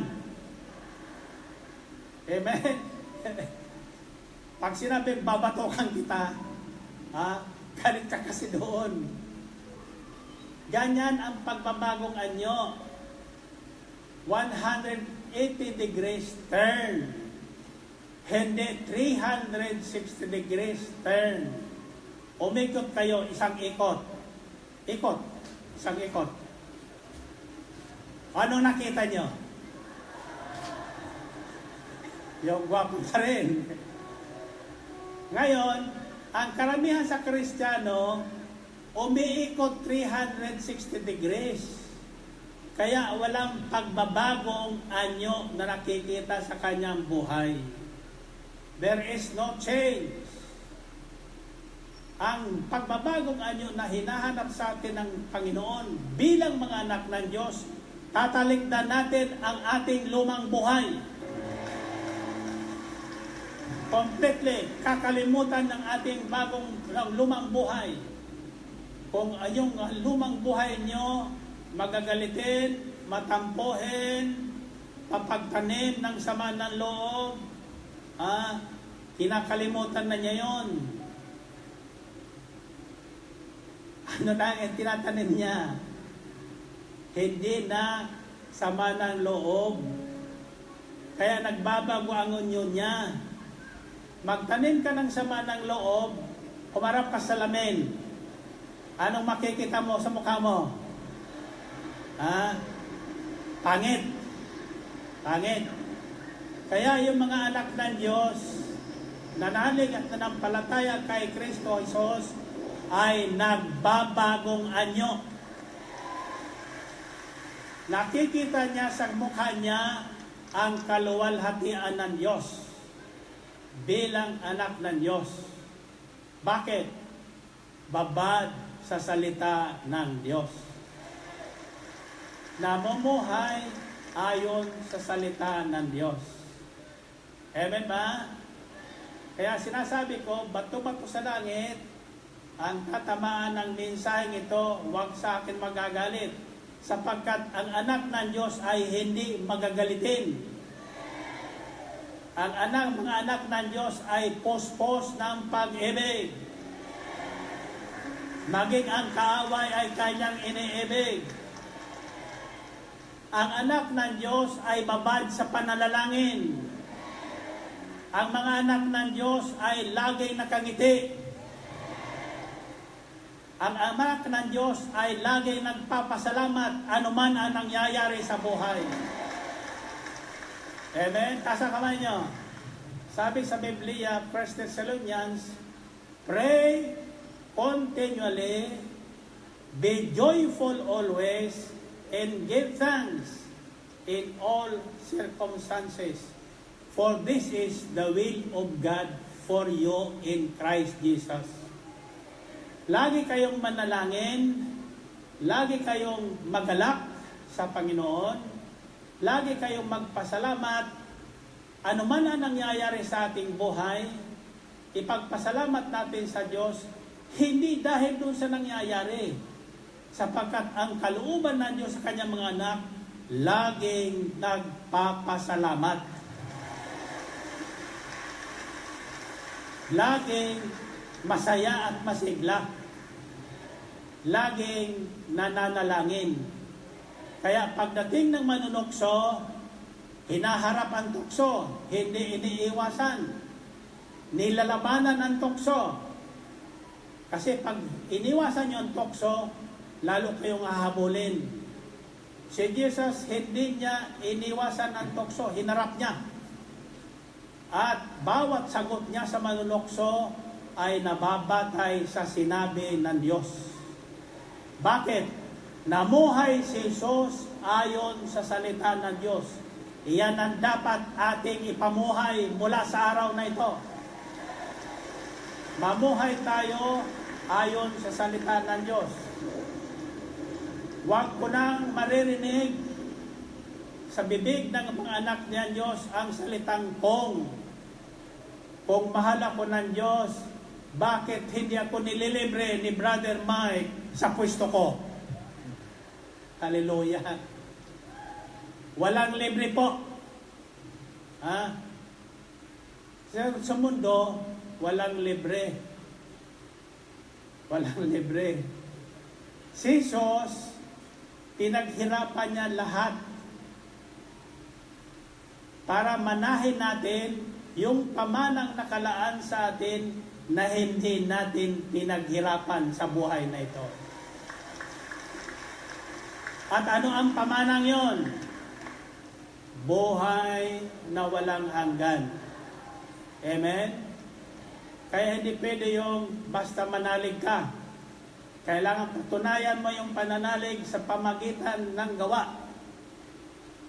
Amen? Pag sinabing babatukan kita, galit ka kasi doon. Ganyan ang pagbabagong anyo. 180 degrees turn. Hindi 360 degrees turn. Umikot kayo isang ikot. Isang ikot. Ano nakita nyo? Yung gwapo pa rin. Ngayon, ang karamihan sa Kristiyano, umiikot 360 degrees. Kaya walang pagbabagong anyo na nakikita sa kanyang buhay. There is no change. Ang pagbabagong anyo na hinahanap sa atin ng Panginoon bilang mga anak ng Diyos, tatalikdan natin ang ating lumang buhay. Completely, kakalimutan ng ating lumang buhay. Kung yung lumang buhay nyo, magagalitin, matampuhin, papagtanim ng sama ng loob, kinakalimutan na niya yon. Ano na ang tinatanim niya? Hindi na sama ng loob. Kaya nagbabago ang unyo niya. Magtanim ka ng sama ng loob, humarap ka sa salamin. Anong makikita mo sa mukha mo? Pangit. Pangit. Kaya yung mga anak ng Diyos, nanalig at nanampalataya kay Kristo Jesus, ay nagbabagong anyo. Nakikita niya sa mukha niya ang kaluwalhatian ng Diyos bilang anak ng Diyos. Bakit? Babad sa salita ng Diyos. Namumuhay ayon sa salita ng Diyos. Amen ba? Kaya sinasabi ko, bato-bato sa langit, ang tatamaan ng mensaheng ito, huwag sa akin magagalit, sapagkat ang anak ng Diyos ay hindi magagalitin. Ang mga anak ng Diyos ay pospos ng pag-ibig. Maging ang kaaway ay kanyang iniibig. Ang anak ng Diyos ay babad sa pananalangin. Ang mga anak ng Diyos ay laging nakangiti. Ang anak ng Diyos ay laging nagpapasalamat anuman ang nangyayari sa buhay. Amen? Taas ang kamay nyo. Sabi sa Biblia, 1 Thessalonians, pray continually, be joyful always, and give thanks in all circumstances. For this is the will of God for you in Christ Jesus. Lagi kayong manalangin, lagi kayong magalak sa Panginoon, lagi kayong magpasalamat, anuman ang nangyayari sa ating buhay, ipagpasalamat natin sa Diyos, hindi dahil doon sa nangyayari, sapagkat ang kalooban ng Diyos sa kanyang mga anak, laging nagpapasalamat. Laging masaya at masigla. Laging nananalangin. Kaya pagdating ng manunukso, hinaharap ang tukso, hindi iniiwasan. Nilalabanan ang tukso. Kasi pag iniwasan nyo ang tukso, lalo kayong hahabulin. Si Jesus, hindi niya iniwasan ang tukso, hinarap niya. At bawat sagot niya sa manunukso ay nababatay sa sinabi ng Diyos. Bakit? Namuhay si Jesus ayon sa salita ng Diyos. Iyan ang dapat ating ipamuhay mula sa araw na ito. Mamuhay tayo ayon sa salita ng Diyos. Huwag ko nang maririnig sa bibig ng mga anak ng Diyos ang salitang kung. Kung mahal ako ng Diyos, bakit hindi ako nililibre ni Brother Mike sa pwesto ko? Hallelujah. Walang libre po. Ha? Sa mundo, walang libre. Walang libre. Si Jesus, pinaghirapan niya lahat para manahin natin yung pamanang nakalaan sa atin na hindi natin pinaghirapan sa buhay na ito. At ano ang pamanang yon? Buhay na walang hanggan. Amen? Kaya hindi pwede yung basta manalig ka. Kailangan patunayan mo yung pananalig sa pamagitan ng gawa.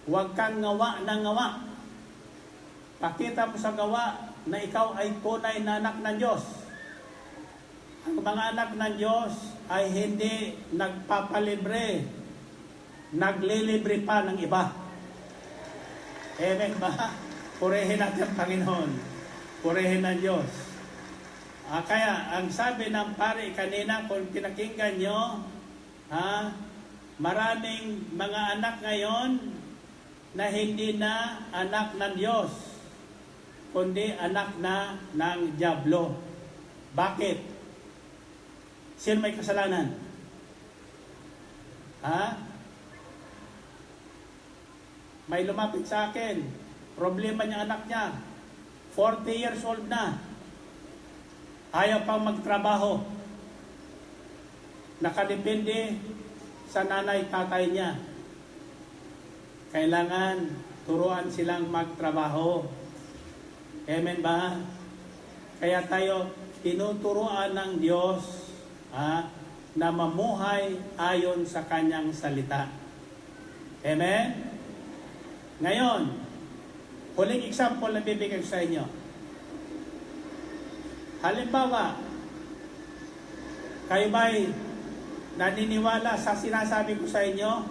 Huwag kang ngawa ng ngawa. Pakita mo sa gawa na ikaw ay tunay na anak ng Diyos. Ang mga anak ng Diyos ay hindi nagpapalibre, naglilibre pa ng iba. Amen ba? Purihin natin ang Panginoon. Purihin ang Diyos. Kaya, ang sabi ng pare kanina, kung pinakinggan nyo, maraming mga anak ngayon na hindi na anak ng Diyos, kundi anak na ng dyablo. Bakit? Sino may kasalanan? May lumapit sa akin. Problema niya anak niya. 40 years old na. Ayaw pang magtrabaho. Nakadepende sa nanay tatay niya. Kailangan turuan silang magtrabaho. Amen ba? Kaya tayo tinuturuan ng Diyos na mamuhay ayon sa kanyang salita. Amen? Ngayon, huling example na bibigay ko sa inyo. Halimbawa, kayo ba'y naniniwala sa sinasabi ko sa inyo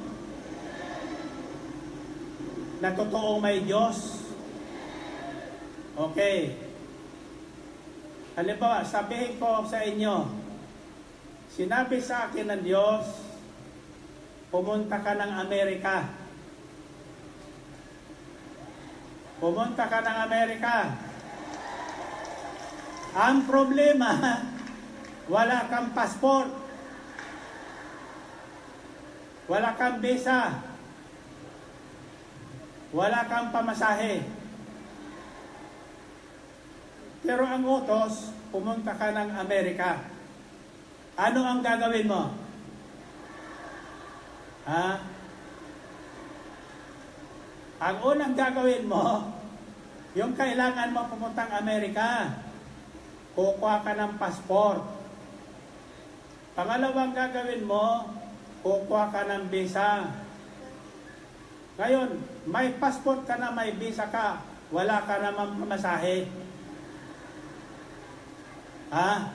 na totoong may Diyos? Okay. Halimbawa, sabihin ko sa inyo, sinabi sa akin ng Diyos, pumunta ka ng Amerika. Pumunta ka ng Amerika. Ang problema, wala kang passport. Wala kang visa. Wala kang pamasahe. Pero ang utos, pumunta ka ng Amerika. Ano ang gagawin mo? Ha? Ang unang gagawin mo, yung kailangan mo pumuntang Amerika, kukuha ka ng passport. Pangalawang gagawin mo, kukuha ka ng visa. Ngayon, may passport ka na, may visa ka, wala ka namang pamasahe. Ha?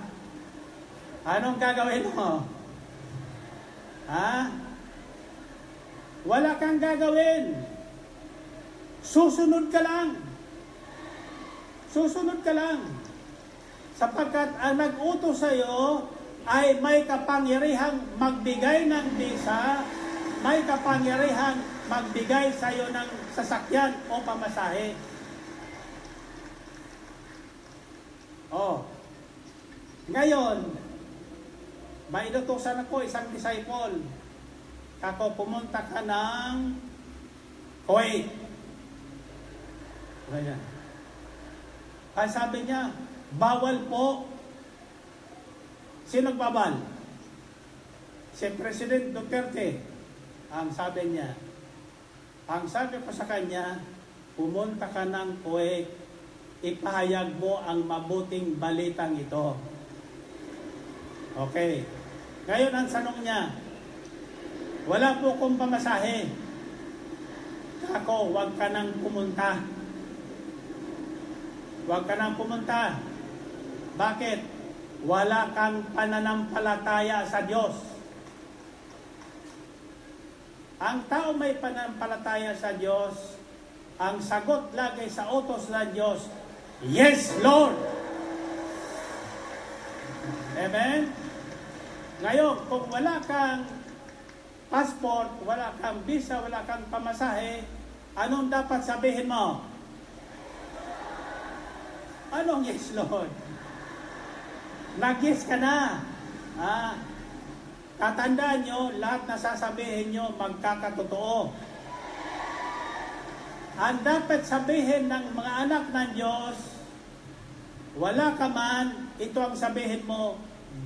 Anong gagawin mo? Ha? Wala kang gagawin. Susunod ka lang. Susunod ka lang. Sapagkat ang nag-utos sa iyo ay may kapangyarihang magbigay ng visa, may kapangyarihang magbigay sa iyo ng sasakyan o pamasahe. Oh. Ngayon, may inutusan ako isang disciple. Kako, pumunta ka ng Kuwait. Ganyan. Ay sabi niya, bawal po. Sino nagbabal? Si President Duterte. Ang sabi niya. Ang sabi ko sa kanya, pumunta ka ng Kuwait, ipahayag mo ang mabuting balitang ito. Okay. Ngayon ang tanong niya, wala po kong pamasahe. Kako, huwag ka nang pumunta. Huwag ka nang pumunta. Bakit? Wala kang pananampalataya sa Diyos. Ang tao may pananampalataya sa Diyos, ang sagot lagi sa utos ng Diyos, yes, Lord! Amen? Ngayon, kung wala kang passport, wala kang visa, wala kang pamasahe, anong dapat sabihin mo? Anong yes, Lord? Nag-yes ka na. Tatandaan nyo, lahat na sasabihin nyo, magkakatotoo. Ang dapat sabihin ng mga anak ng Diyos, wala ka man, ito ang sabihin mo,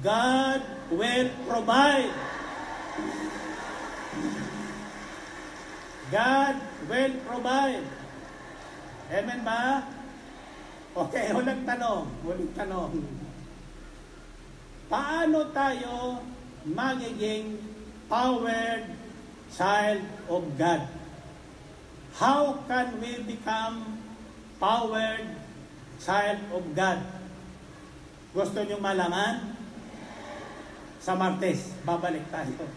God will provide. God will provide. Amen ba? Okay, huling tanong. Paano tayo magiging powered child of God? How can we become powered child of God? Gusto nyo malaman? Sa Martes, babalik tayo.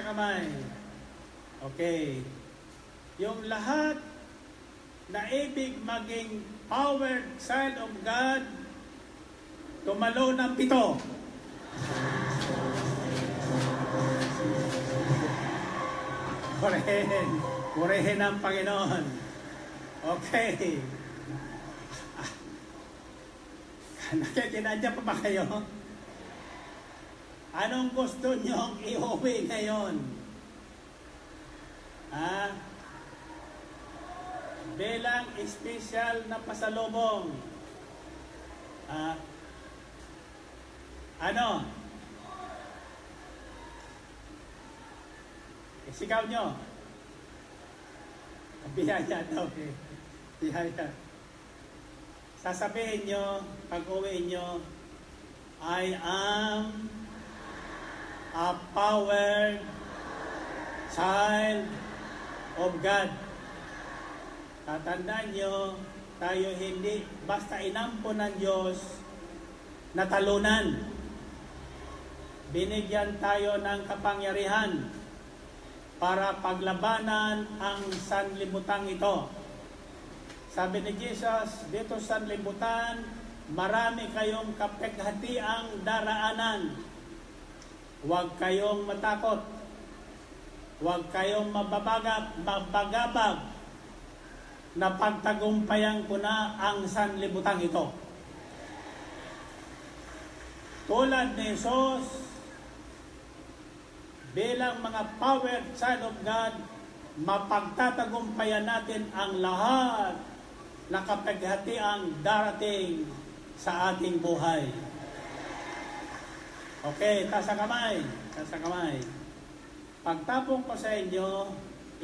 kamay. Okay. Yung lahat na ibig maging powered child of God, tumalo ng 7. Purihin. Purihin ang Panginoon. Okay. Nakikinadya pa ba kayo? Anong gusto niyong iuwi ngayon? Bilang espesyal na pasalubong. Ano? Sigaw nyo. Biyaya daw eh. Biyaya. Sasabihin nyo, pag-uwi nyo, I am a powered child of God. Tatandaan nyo, tayo hindi basta inampon ng Diyos na talunan. Binigyan tayo ng kapangyarihan para paglabanan ang sanlibutan ito. Sabi ni Jesus, dito sa sanlibutan, marami kayong kapighatiang daraanan. Huwag kayong matakot. Huwag kayong mabagabag na pagtagumpayan ko na ang sanlibutan ito. Tulad ni Jesus, bilang mga powered child of God, mapagtatagumpayan natin ang lahat na kapighatiang darating sa ating buhay. Okay, tasa kamay. Tasa kamay. Pagtapong ko sa inyo,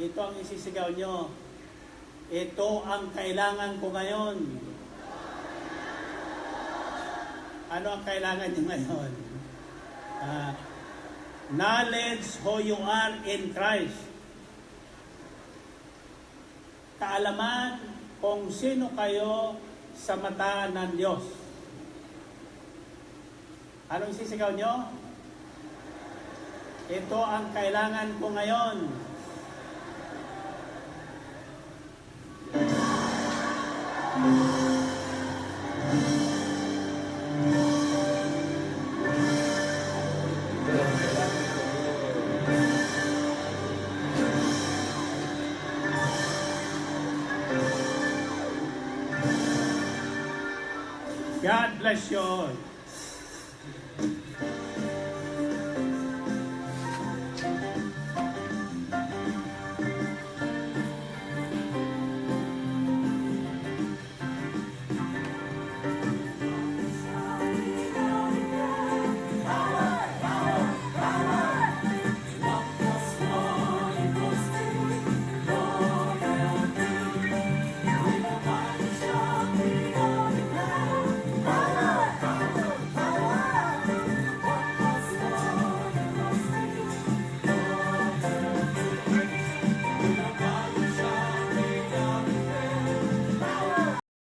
ito ang isisigaw nyo. Ito ang kailangan ko ngayon. Ano ang kailangan nyo ngayon? Knowledge who you are in Christ. Kaalaman kung sino kayo sa mata ng Diyos. Anong isisigaw nyo? Ito ang kailangan ko ngayon. God bless you all.